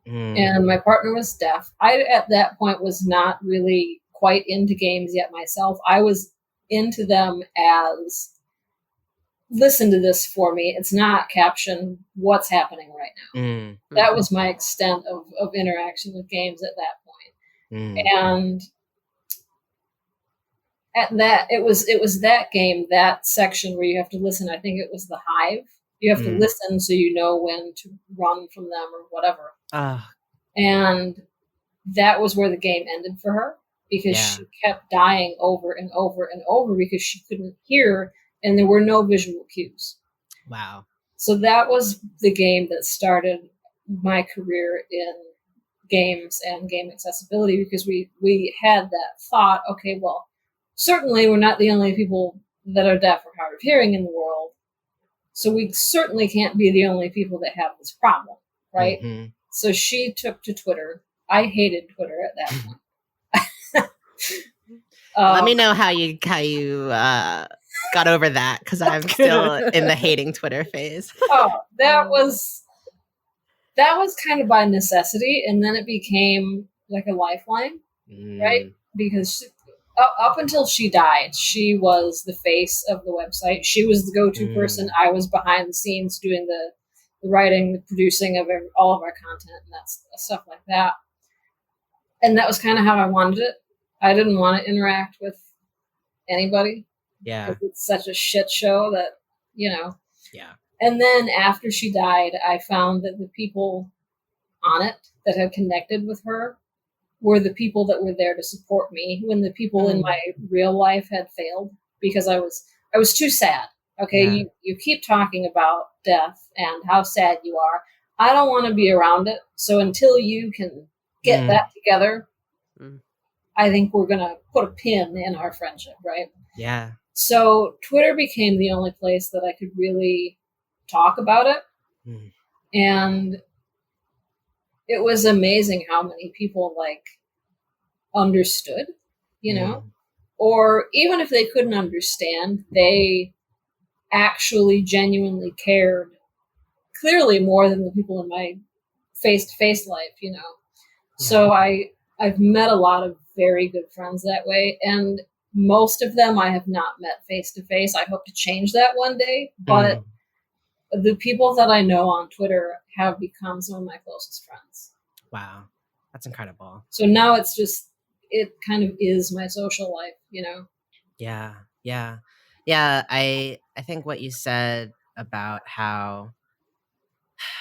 and my partner was deaf. I, at that point, was not really quite into games yet myself. I was into them as, listen to this for me. It's not caption what's happening right now. That was my extent of interaction with games at that point. And at that, it was that game, that section where you have to listen. I think it was the Hive. You have to listen so you know when to run from them or whatever. And that was where the game ended for her, because she kept dying over and over and over because she couldn't hear, and there were no visual cues. Wow. So that was the game that started my career in games and game accessibility, because we had that thought, okay, well, certainly we're not the only people that are deaf or hard of hearing in the world, so we certainly can't be the only people that have this problem, right? So she took to Twitter. I hated Twitter at that point. Let me know how you got over that, because I'm still in the hating Twitter phase. That was kind of by necessity, and then it became like a lifeline, right? Because up until she died, she was the face of the website. She was the go-to person. I was behind the scenes doing the writing, the producing of all of our content, and that's stuff like that. And that was kind of how I wanted it. I didn't want to interact with anybody. Yeah. Because it's such a shit show that, Yeah. And then after she died, I found that the people on it that had connected with her were the people that were there to support me when the people in my real life had failed, because I was too sad. Okay, you keep talking about death and how sad you are. I don't want to be around it. So until you can get that together, I think we're going to put a pin in our friendship, right? Yeah. So Twitter became the only place that I could really talk about it. And it was amazing how many people like understood, you know, or even if they couldn't understand, they actually genuinely cared, clearly more than the people in my face-to-face life, you know. So I've met a lot of very good friends that way, and most of them I have not met face-to-face. I hope to change that one day, but the people that I know on Twitter have become some of my closest friends. Wow. That's incredible. So now it's just, it kind of is my social life, you know? Yeah. Yeah. Yeah. I think what you said about how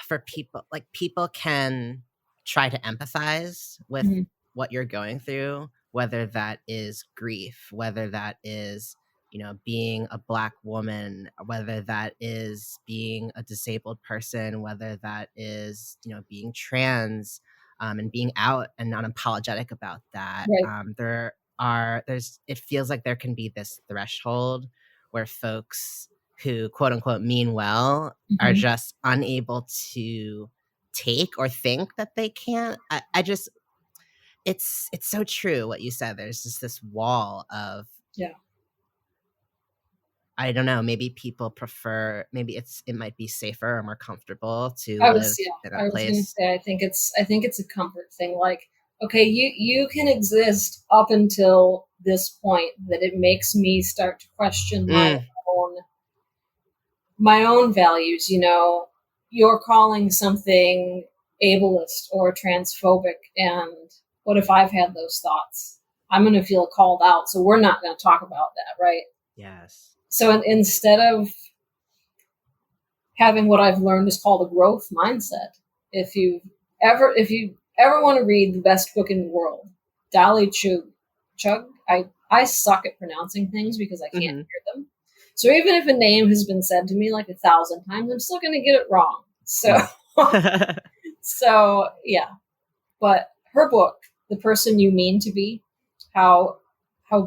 for people, like people can try to empathize with what you're going through, whether that is grief, whether that is, you know, being a Black woman, whether that is being a disabled person, whether that is, you know, being trans, and being out and unapologetic about that. It feels like there can be this threshold where folks who quote unquote mean well are just unable to take or think that they can't. I just, it's so true what you said. There's just this wall of, I don't know, maybe people prefer, maybe it might be safer or more comfortable to live in a place. I was gonna say, I think it's a comfort thing. Like, okay, you can exist up until this point that it makes me start to question my own values, you know. You're calling something ableist or transphobic, and what if I've had those thoughts? I'm going to feel called out, so we're not going to talk about that, right? Yes. So instead of having what I've learned is called a growth mindset, if you ever want to read the best book in the world, Dolly Chug, I suck at pronouncing things because I can't hear them. So even if a name has been said to me like 1,000 times, I'm still going to get it wrong. So, so yeah. But her book, The Person You Mean to Be, how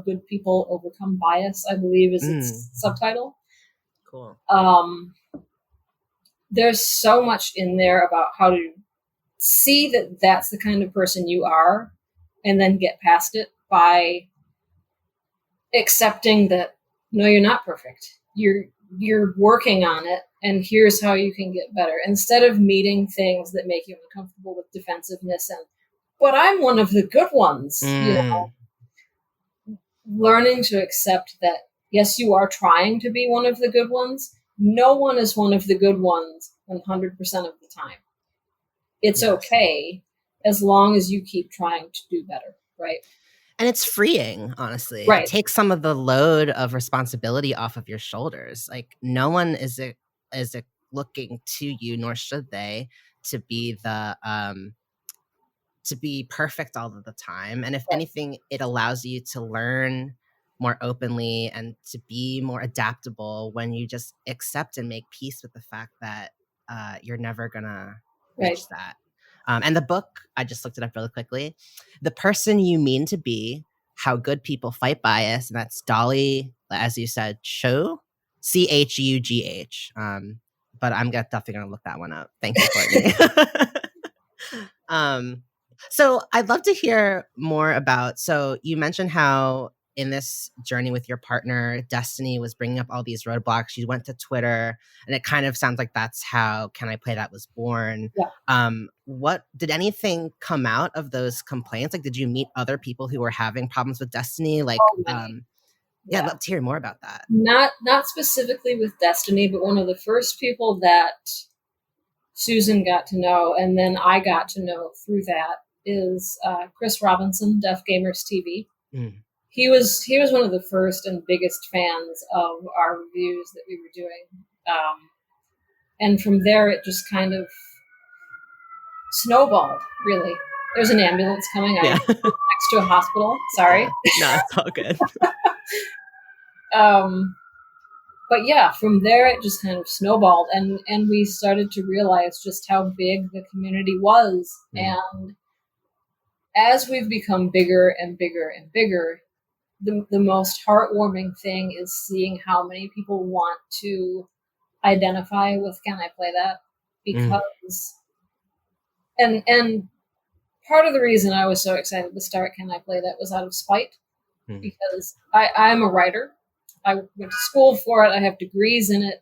good people overcome bias, I believe is its subtitle. Cool. There's so much in there about how to see that that's the kind of person you are, and then get past it by accepting that no, you're not perfect. You're working on it, and here's how you can get better. Instead of meeting things that make you uncomfortable with defensiveness and, but I'm one of the good ones, you know. Learning to accept that yes, you are trying to be one of the good ones. No one is one of the good ones 100% of the time. It's okay as long as you keep trying to do better, right? And it's freeing, honestly. Right. It takes some of the load of responsibility off of your shoulders. Like no one is looking to you, nor should they, to be to be perfect all of the time. And if anything, it allows you to learn more openly and to be more adaptable when you just accept and make peace with the fact that you're never gonna reach that. And the book, I just looked it up really quickly. The Person You Mean to Be, How Good People Fight Bias. And that's Dolly, as you said, Chugh, Chugh. But I'm definitely going to look that one up. Thank you, Courtney. So I'd love to hear more about, so you mentioned how in this journey with your partner, Destiny was bringing up all these roadblocks. You went to Twitter, and it kind of sounds like that's how Can I Play That was born. What did anything come out of those complaints? Like, did you meet other people who were having problems with Destiny? Like, I'd love to hear more about that. Not specifically with Destiny, but one of the first people that Susan got to know, and then I got to know through that, is Chris Robinson, Deaf Gamers TV. He was one of the first and biggest fans of our reviews that we were doing. And from there, it just kind of snowballed, really. There's an ambulance coming. I'm next to a hospital. Sorry. No, it's all good. but yeah, from there it just kind of snowballed, and we started to realize just how big the community was. And as we've become bigger and bigger and bigger, the most heartwarming thing is seeing how many people want to identify with Can I Play That? Because and part of the reason I was so excited to start Can I Play That was out of spite, because I'm a writer. I went to school for it. I have degrees in it.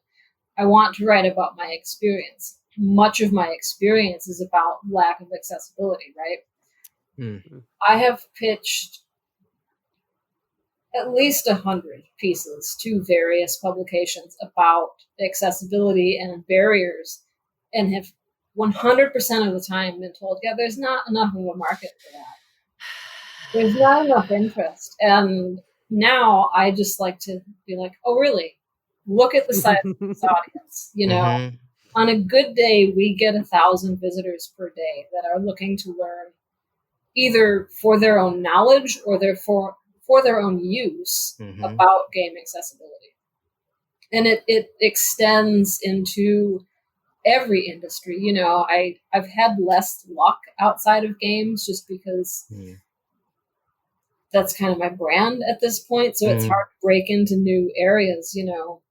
I want to write about my experience. Much of my experience is about lack of accessibility, right? I have pitched at least 100 pieces to various publications about accessibility and barriers, and have 100% of the time been told, yeah, there's not enough of a market for that. There's not enough interest. And now I just like to be like, oh, really? Look at the size of this audience. You know, on a good day, we get 1,000 visitors per day that are looking to learn either for their own knowledge or for their own use about game accessibility. And it extends into every industry. You know, I've had less luck outside of games just because that's kind of my brand at this point. So it's hard to break into new areas, you know.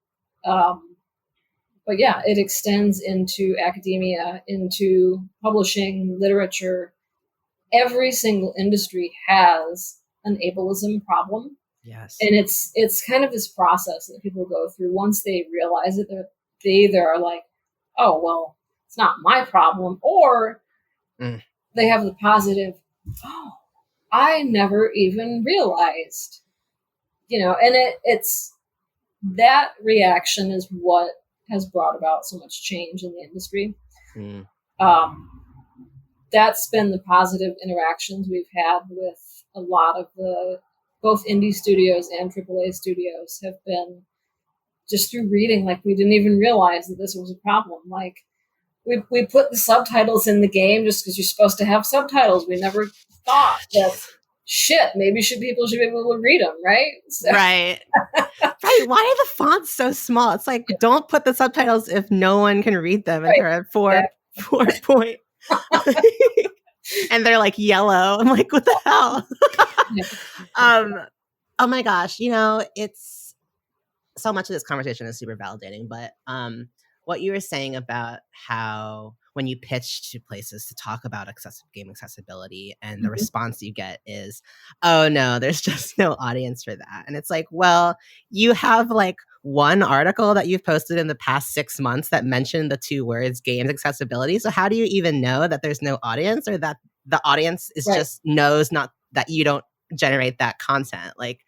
But yeah, it extends into academia, into publishing, literature. Every single industry has an ableism problem. Yes. And it's kind of this process that people go through. Once they realize it, they either are like, oh, well, it's not my problem, or they have the positive, oh, I never even realized, you know. And it's that reaction is what has brought about so much change in the industry. That's been the positive interactions we've had with a lot of the both indie studios and AAA studios have been just through reading. Like, we didn't even realize that this was a problem. Like, we put the subtitles in the game just because you're supposed to have subtitles. We never thought that, shit, maybe people should be able to read them, right? So. Right. Right. Why are the fonts so small? It's like, don't put the subtitles if no one can read them. And they're at 4 point. And they're like yellow. I'm like, what the hell? Oh my gosh. You know, it's so much of this conversation is super validating, but what you were saying about how when you pitch to places to talk about game accessibility and the response you get is, oh no, there's just no audience for that. And it's like, well, you have like one article that you've posted in the past 6 months that mentioned the 2 words games accessibility. So how do you even know that there's no audience, or that the audience is just knows not that you don't generate that content? Like,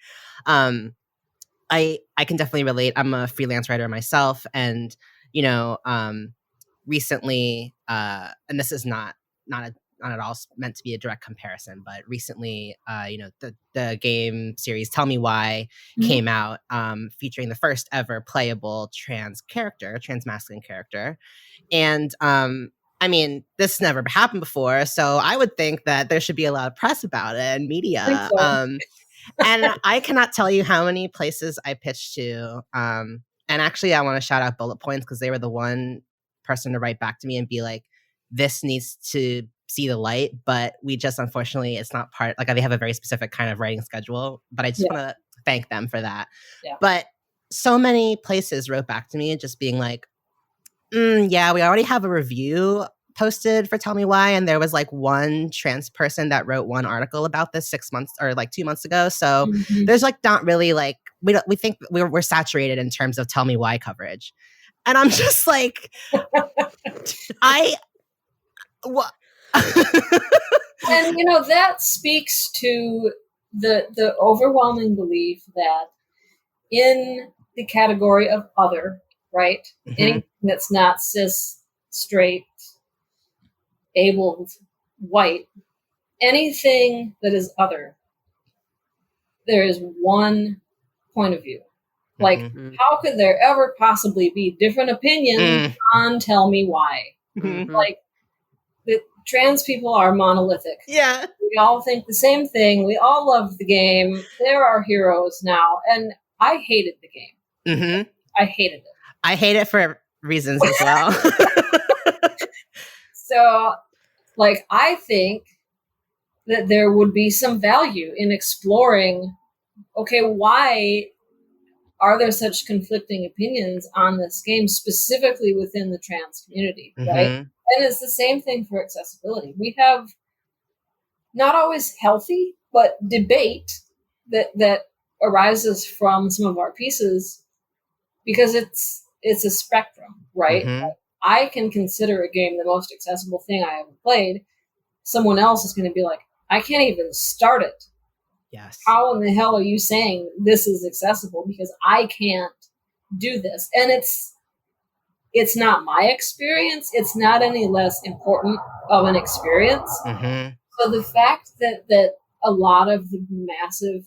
I can definitely relate. I'm a freelance writer myself, and you know, recently, and this is not at all meant to be a direct comparison, but recently, you know, the game series Tell Me Why came out, featuring the first ever playable trans masculine character. And I mean, this never happened before, so I would think that there should be a lot of press about it and media. And I cannot tell you how many places I pitched to. And actually, I want to shout out Bullet Points, because they were the one person to write back to me and be like, this needs to see the light, but we just, unfortunately, it's not part, like, they have a very specific kind of writing schedule, but I just want to thank them for that. But so many places wrote back to me just being like, yeah, we already have a review posted for Tell Me Why, and there was like one trans person that wrote one article about this 6 months or like 2 months ago. So there's like not really like, we think we're saturated in terms of Tell Me Why coverage. And I'm just like, what? And you know, that speaks to the overwhelming belief that in the category of other, right? Anything that's not cis, straight, abled, white, anything that is other, there is one point of view. Like, how could there ever possibly be different opinions on Tell Me Why? Like, the trans people are monolithic. Yeah. We all think the same thing. We all love the game. They're our heroes now. And I hated the game. I hated it. I hate it for reasons as well. So, like, I think that there would be some value in exploring, okay, why are there such conflicting opinions on this game, specifically within the trans community, right? Mm-hmm. And it's the same thing for accessibility. We have not always healthy, but debate that arises from some of our pieces because it's a spectrum, right? Mm-hmm. I can consider a game the most accessible thing I ever played. Someone else is going to be like, I can't even start it. Yes. How in the hell are you saying this is accessible? Because I can't do this. And it's not my experience. It's not any less important of an experience. Mm-hmm. So the fact that a lot of the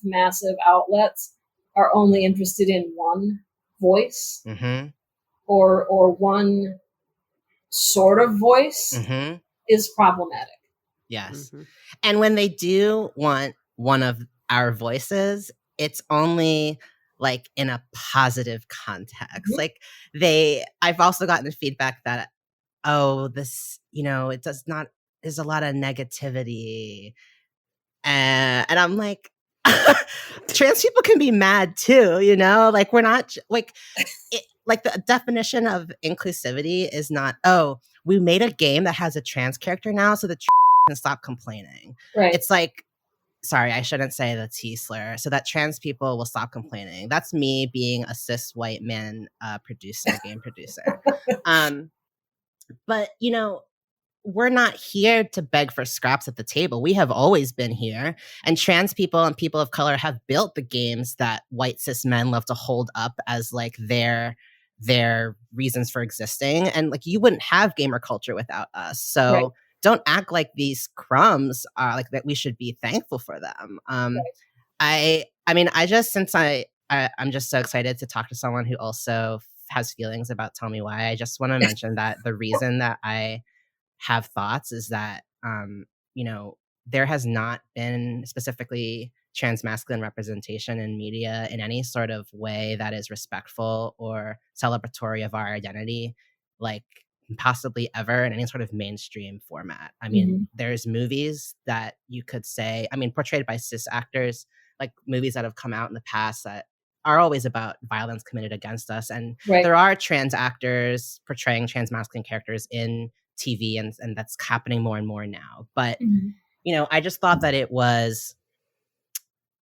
massive outlets are only interested in one voice Mm-hmm. or one sort of voice Mm-hmm. is problematic. Yes. Mm-hmm. And when they do want one of our voices, it's only like in a positive context. Mm-hmm. Like I've also gotten feedback that, oh, this, it does not, there's a lot of negativity. And I'm like, trans people can be mad too, like we're not like, like the definition of inclusivity is not, oh, we made a game that has a trans character now so the can stop complaining. Right. It's like, sorry, I shouldn't say the T slur, so that trans people will stop complaining. That's me being a cis white man game producer. But, we're not here to beg for scraps at the table. We have always been here. And trans people and people of color have built the games that white cis men love to hold up as like their reasons for existing. And like you wouldn't have gamer culture without us. So right. Don't act like these crumbs are like that we should be thankful for them. Right. I'm just so excited to talk to someone who also has feelings about Tell Me Why. I just want to mention that the reason that I have thoughts is that, there has not been specifically trans masculine representation in media in any sort of way that is respectful or celebratory of our identity, like possibly ever in any sort of mainstream format. I mean, there's movies that you could say, portrayed by cis actors, like movies that have come out in the past that are always about violence committed against us. And right. There are trans actors portraying trans masculine characters in TV, and that's happening more and more now. But, I just thought that it was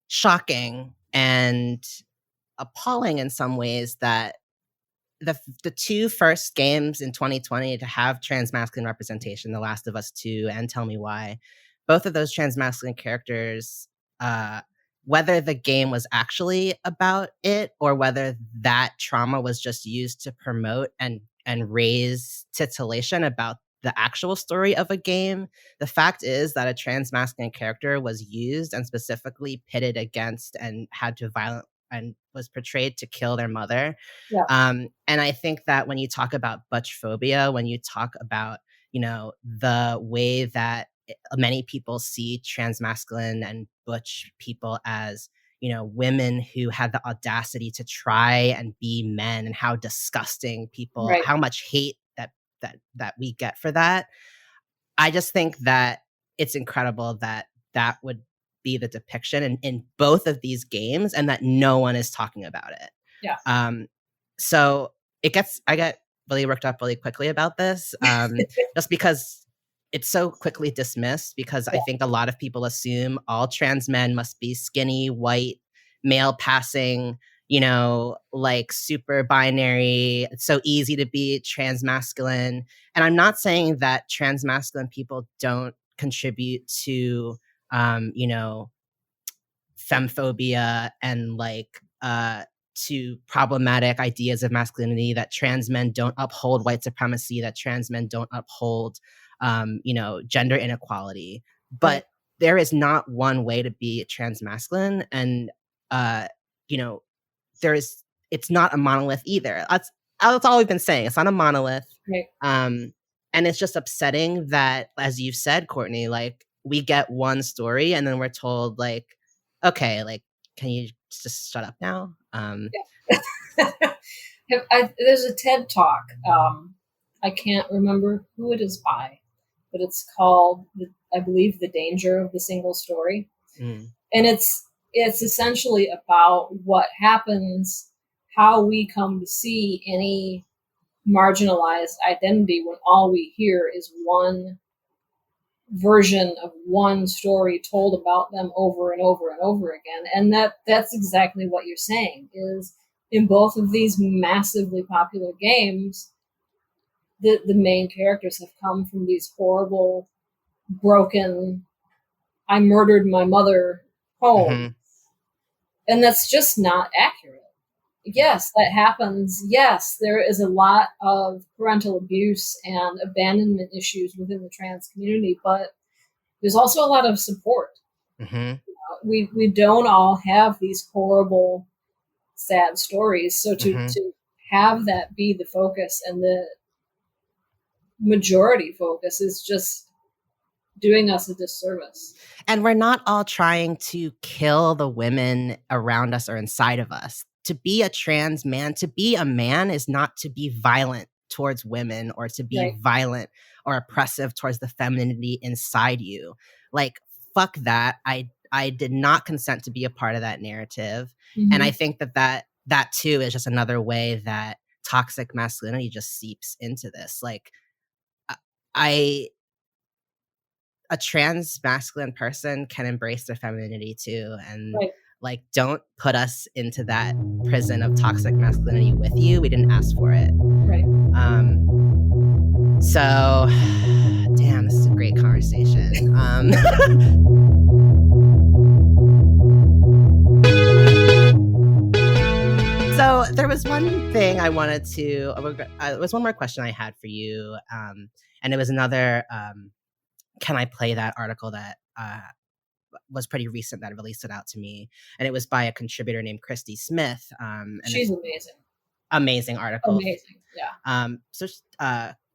shocking and appalling in some ways that the two first games in 2020 to have trans masculine representation, The Last of Us 2 and Tell Me Why, both of those trans masculine characters, whether the game was actually about it or whether that trauma was just used to promote and raise titillation about the actual story of a game, the fact is that a trans masculine character was used and specifically pitted against and had to violent and was portrayed to kill their mother. Yeah. And I think that when you talk about butch phobia, when you talk about, the way that many people see trans masculine and butch people as, women who had the audacity to try and be men, and how disgusting people, right. How much hate that we get for that. I just think that it's incredible that that would be the depiction in both of these games and that no one is talking about it. Yeah. So I get really worked up really quickly about this, just because it's so quickly dismissed, because I think a lot of people assume all trans men must be skinny, white, male passing, like super binary. It's so easy to be trans masculine. And I'm not saying that trans masculine people don't contribute to, femphobia and to problematic ideas of masculinity, that trans men don't uphold white supremacy, that trans men don't uphold, gender inequality. But there is not one way to be trans masculine. And, it's not a monolith either. That's all we've been saying. It's not a monolith. Right. And it's just upsetting that, as you've said, Courtney, like we get one story and then we're told like, okay, like, can you just shut up now? Yeah. There's a TED Talk. I can't remember who it is by, but it's called, I believe, The Danger of the Single Story. And it's essentially about what happens, how we come to see any marginalized identity when all we hear is one version of one story told about them over and over and over again. And that's exactly what you're saying, is in both of these massively popular games, the main characters have come from these horrible, broken, I murdered my mother home. And that's just not accurate. Yes, that happens. Yes, there is a lot of parental abuse and abandonment issues within the trans community, but there's also a lot of support. We don't all have these horrible, sad stories. So to have that be the focus and the majority focus is just doing us a disservice. And we're not all trying to kill the women around us or inside of us. To be a trans man, to be a man is not to be violent towards women or to be violent or oppressive towards the femininity inside you. Like, fuck that. I did not consent to be a part of that narrative. And I think that too is just another way that toxic masculinity just seeps into this. Like, a trans masculine person can embrace their femininity too. And like, don't put us into that prison of toxic masculinity with you. We didn't ask for it. So damn, this is a great conversation. So there was one thing I wanted to, there was one more question I had for you. And it was another, can I play that article that was pretty recent that released it out to me, and it was by a contributor named Christy Smith. And she's amazing. Amazing article. Amazing, yeah. So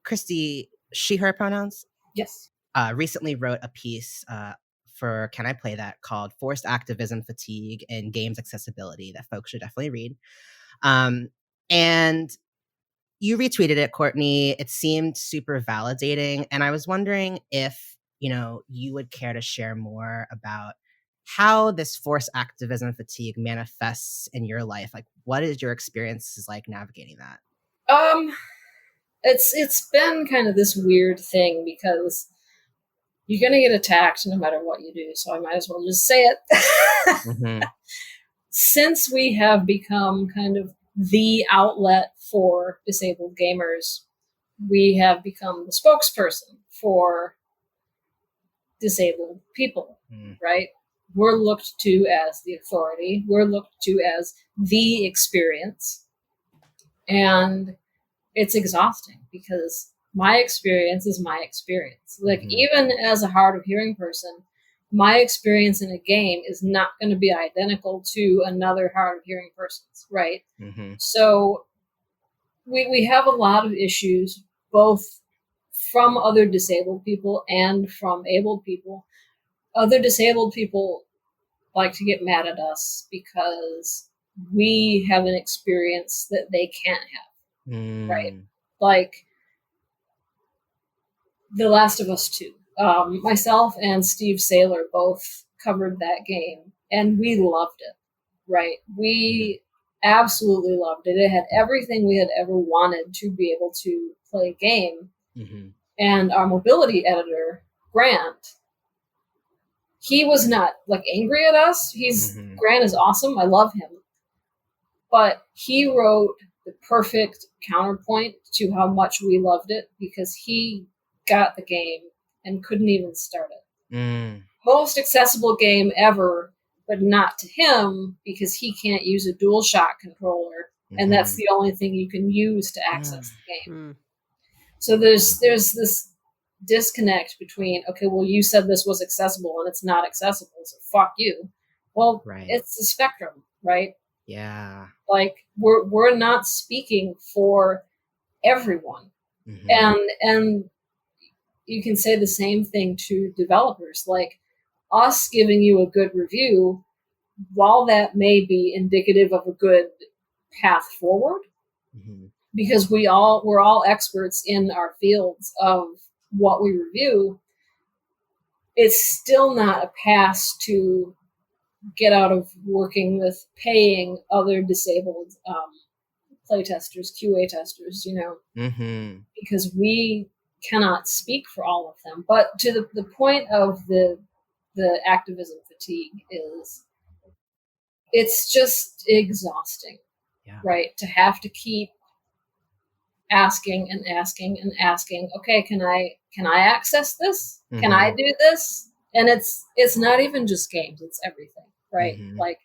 Christy, she, her pronouns? Yes. Recently wrote a piece for Can I Play That called Forced Activism Fatigue in Games Accessibility that folks should definitely read. And you retweeted it, Courtney. It seemed super validating. And I was wondering if, you would care to share more about how this forced activism fatigue manifests in your life. Like, what is your experiences like navigating that? It's been kind of this weird thing because you're going to get attacked no matter what you do. So I might as well just say it. Since we have become kind of the outlet for disabled gamers, we have become the spokesperson for disabled people, right? We're looked to as the authority. We're looked to as the experience. And it's exhausting because my experience is my experience. Like, even as a hard of hearing person, my experience in a game is not going to be identical to another hard of hearing person's, right? So we have a lot of issues, both from other disabled people and from abled people. Other disabled people like to get mad at us because we have an experience that they can't have, right? Like The Last of Us 2. Myself and Steve Saylor both covered that game, and we loved it, right? We absolutely loved it. It had everything we had ever wanted to be able to play a game. And our mobility editor, Grant, he was not like angry at us. Grant is awesome. I love him. But he wrote the perfect counterpoint to how much we loved it because he got the game and couldn't even start it. Most accessible game ever, but not to him because he can't use a DualShock controller, and that's the only thing you can use to access the game. So there's this disconnect between, okay, well, you said this was accessible and it's not accessible, so fuck you. Well, it's a spectrum, right? Yeah. Like, we're not speaking for everyone. And you can say the same thing to developers. Like, us giving you a good review, while that may be indicative of a good path forward, because we're all experts in our fields of what we review. It's still not a pass to get out of working with paying other disabled playtesters, QA testers, because we cannot speak for all of them. But to the point of the activism fatigue is, it's just exhausting, right? To have to keep asking and asking and asking, okay, can I access this? Can I do this? And it's not even just games, it's everything, right? Like,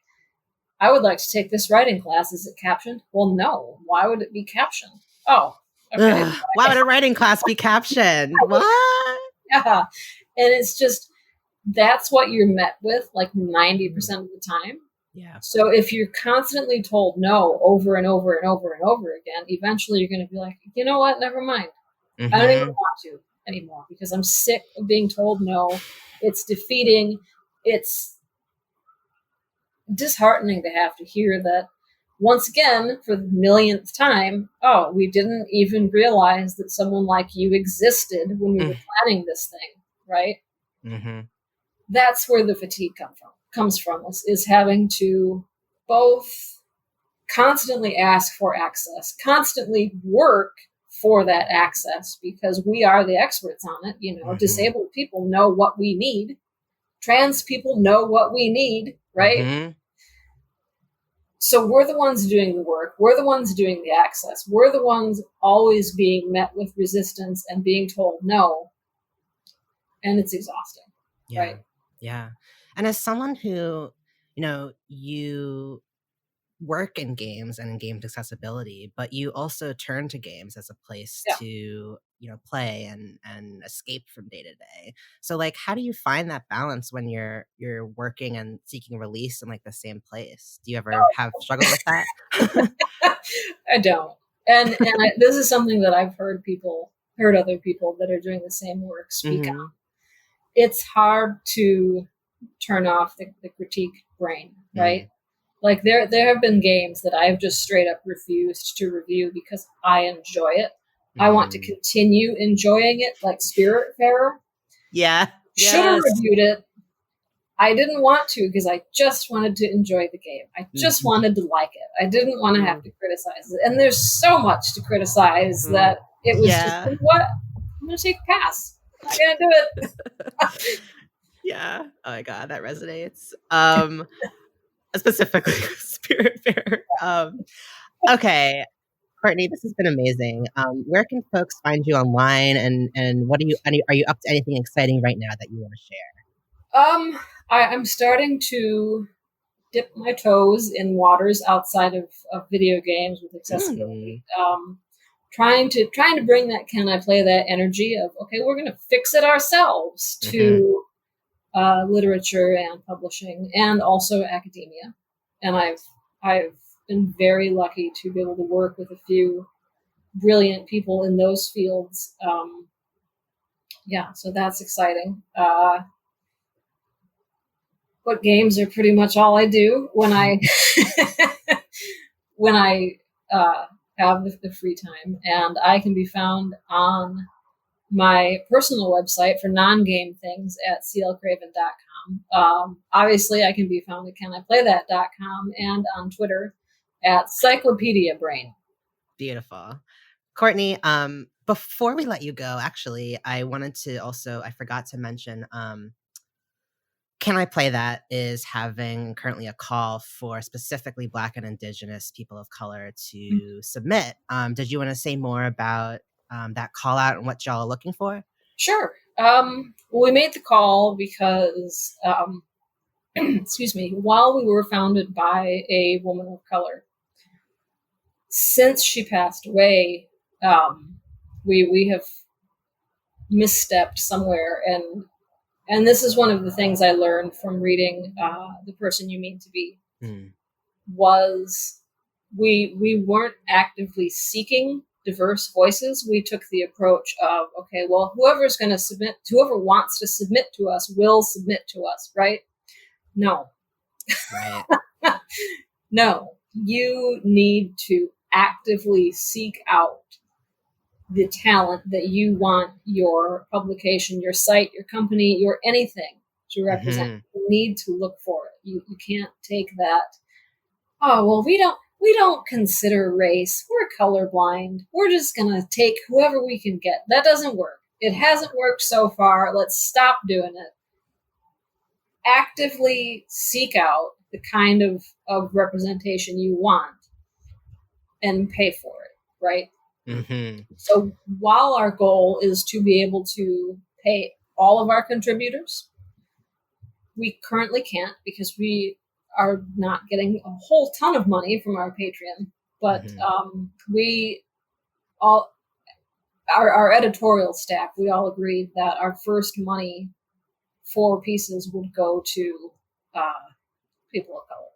I would like to take this writing class. Is it captioned? Well, no. Why would it be captioned? Oh, okay. Ugh, why would a writing class be captioned? What? Yeah. And it's just, that's what you're met with like 90% of the time. Yeah. So if you're constantly told no over and over and over and over again, eventually you're going to be like, you know what? Never mind. I don't even want to anymore because I'm sick of being told no. It's defeating. It's disheartening to have to hear that once again for the millionth time. Oh, we didn't even realize that someone like you existed when we were planning this thing, right? That's where the fatigue comes from is having to both constantly ask for access, constantly work for that access, because we are the experts on it. Disabled people know what we need, trans people know what we need, right? So we're the ones doing the work. We're the ones doing the access. We're the ones always being met with resistance and being told no. And it's exhausting. Right? Yeah. And as someone who, you work in games and in games accessibility, but you also turn to games as a place to, play and escape from day to day. So like, how do you find that balance when you're working and seeking release in like the same place? Do you ever have struggled with that? I don't. And this is something that I've heard other people that are doing the same work speak on. It's hard to turn off the critique brain, right? Like there have been games that I've just straight up refused to review because I enjoy it. I want to continue enjoying it, like Spiritfarer. Yeah. Should have reviewed it. I didn't want to because I just wanted to enjoy the game. I just wanted to like it. I didn't want to have to criticize it. And there's so much to criticize that it was just, what? I'm going to take a pass. I'm not going to do it. Yeah. Oh my God, that resonates. Specifically Spiritfarer. Okay. Courtney, this has been amazing. Where can folks find you online, and what are you up to anything exciting right now that you want to share? I'm starting to dip my toes in waters outside of video games with accessibility. Trying to bring that can I play that energy of, okay, we're going to fix it ourselves to literature and publishing and also academia. And I've been very lucky to be able to work with a few brilliant people in those fields. So that's exciting. But games are pretty much all I do when I have the free time, and I can be found on my personal website for non-game things at clcraven.com. Obviously, I can be found at caniplaythat.com and on Twitter at Cyclopedia Brain. Beautiful. Courtney, before we let you go, actually, I forgot to mention, Can I Play That is having currently a call for specifically Black and Indigenous people of color to submit. Did you want to say more about that call out and what y'all are looking for? Sure. We made the call because, excuse me, while we were founded by a woman of color, since she passed away, we have misstepped somewhere, and this is one of the things I learned from reading The Person You Mean to Be, was we weren't actively seeking diverse voices. We took the approach of, okay, well, whoever wants to submit to us will submit to us, right? No. Right. No. You need to actively seek out the talent that you want your publication, your site, your company, your anything to represent. You need to look for it. You can't take that, oh, well, we don't consider race. We're colorblind. We're just going to take whoever we can get. That doesn't work. It hasn't worked so far. Let's stop doing it. Actively seek out the kind of representation you want and pay for it, right? So while our goal is to be able to pay all of our contributors, we currently can't because we are not getting a whole ton of money from our Patreon. But we all, our editorial staff, we all agreed that our first money for pieces would go to people of color.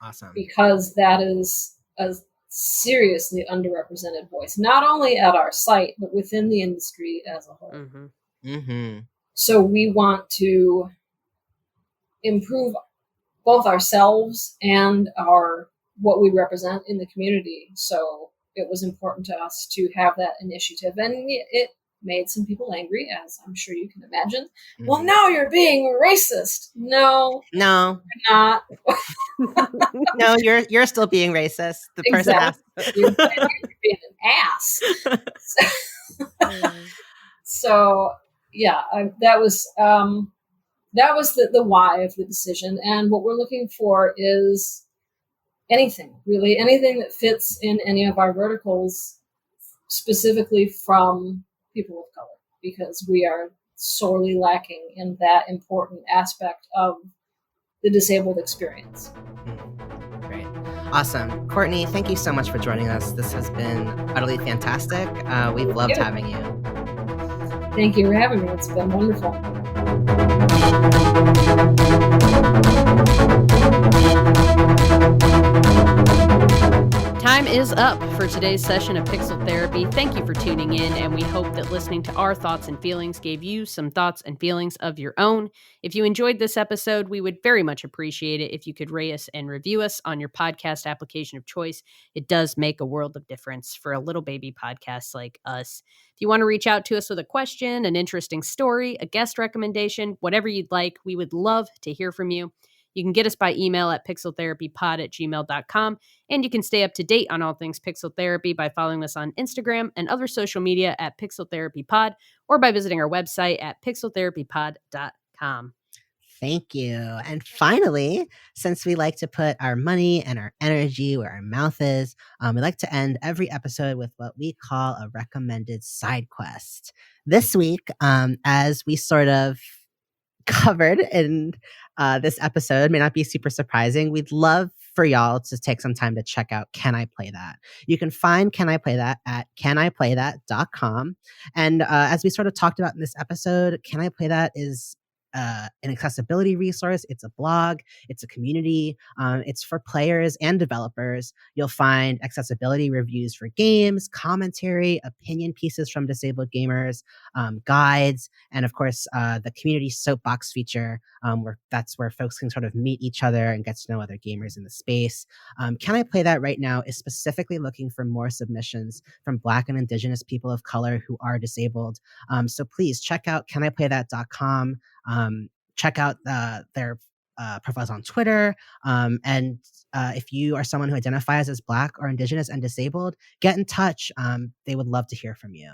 Awesome. Because that is a seriously underrepresented voice, not only at our site, but within the industry as a whole. So we want to improve both ourselves and what we represent in the community. So it was important to us to have that initiative, and it made some people angry, as I'm sure you can imagine. Well, now you're being racist. No, you're not. No, you're still being racist. The person asked. You're being an ass. So yeah, that was the why of the decision, and what we're looking for is anything that fits in any of our verticals, specifically from people of color, because we are sorely lacking in that important aspect of the disabled experience. Great. Awesome. Courtney, thank you so much for joining us. This has been utterly fantastic. We've loved having you. Thank you for having me. It's been wonderful. Time is up for today's session of Pixel Therapy. Thank you for tuning in, and we hope that listening to our thoughts and feelings gave you some thoughts and feelings of your own. If you enjoyed this episode, we would very much appreciate it if you could rate us and review us on your podcast application of choice. It does make a world of difference for a little baby podcast like us. If you want to reach out to us with a question, an interesting story, a guest recommendation, whatever you'd like, we would love to hear from you. You can get us by email at pixeltherapypod@gmail.com, and you can stay up to date on all things Pixel Therapy by following us on Instagram and other social media at pixeltherapypod, or by visiting our website at pixeltherapypod.com. Thank you. And finally, since we like to put our money and our energy where our mouth is, we like to end every episode with what we call a recommended side quest. This week, as we sort of covered in this episode, may not be super surprising, we'd love for y'all to take some time to check out Can I Play That? You can find Can I Play That at caniplaythat.com. And as we sort of talked about in this episode, Can I Play That is an accessibility resource. It's a blog. It's a community. It's for players and developers. You'll find accessibility reviews for games, commentary, opinion pieces from disabled gamers, guides, and of course, the community soapbox feature, where folks can sort of meet each other and get to know other gamers in the space. Can I Play That right now is specifically looking for more submissions from Black and Indigenous people of color who are disabled. So please check out caniplaythat.com. Check out their profiles on Twitter. And if you are someone who identifies as Black or Indigenous and disabled, get in touch. They would love to hear from you.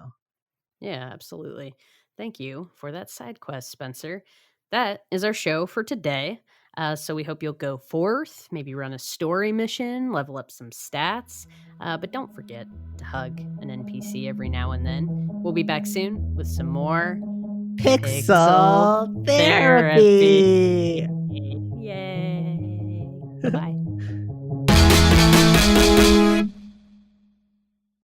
Yeah, absolutely. Thank you for that side quest, Spencer. That is our show for today. So we hope you'll go forth, maybe run a story mission, level up some stats. But don't forget to hug an NPC every now and then. We'll be back soon with some more Pixel Therapy. Yay.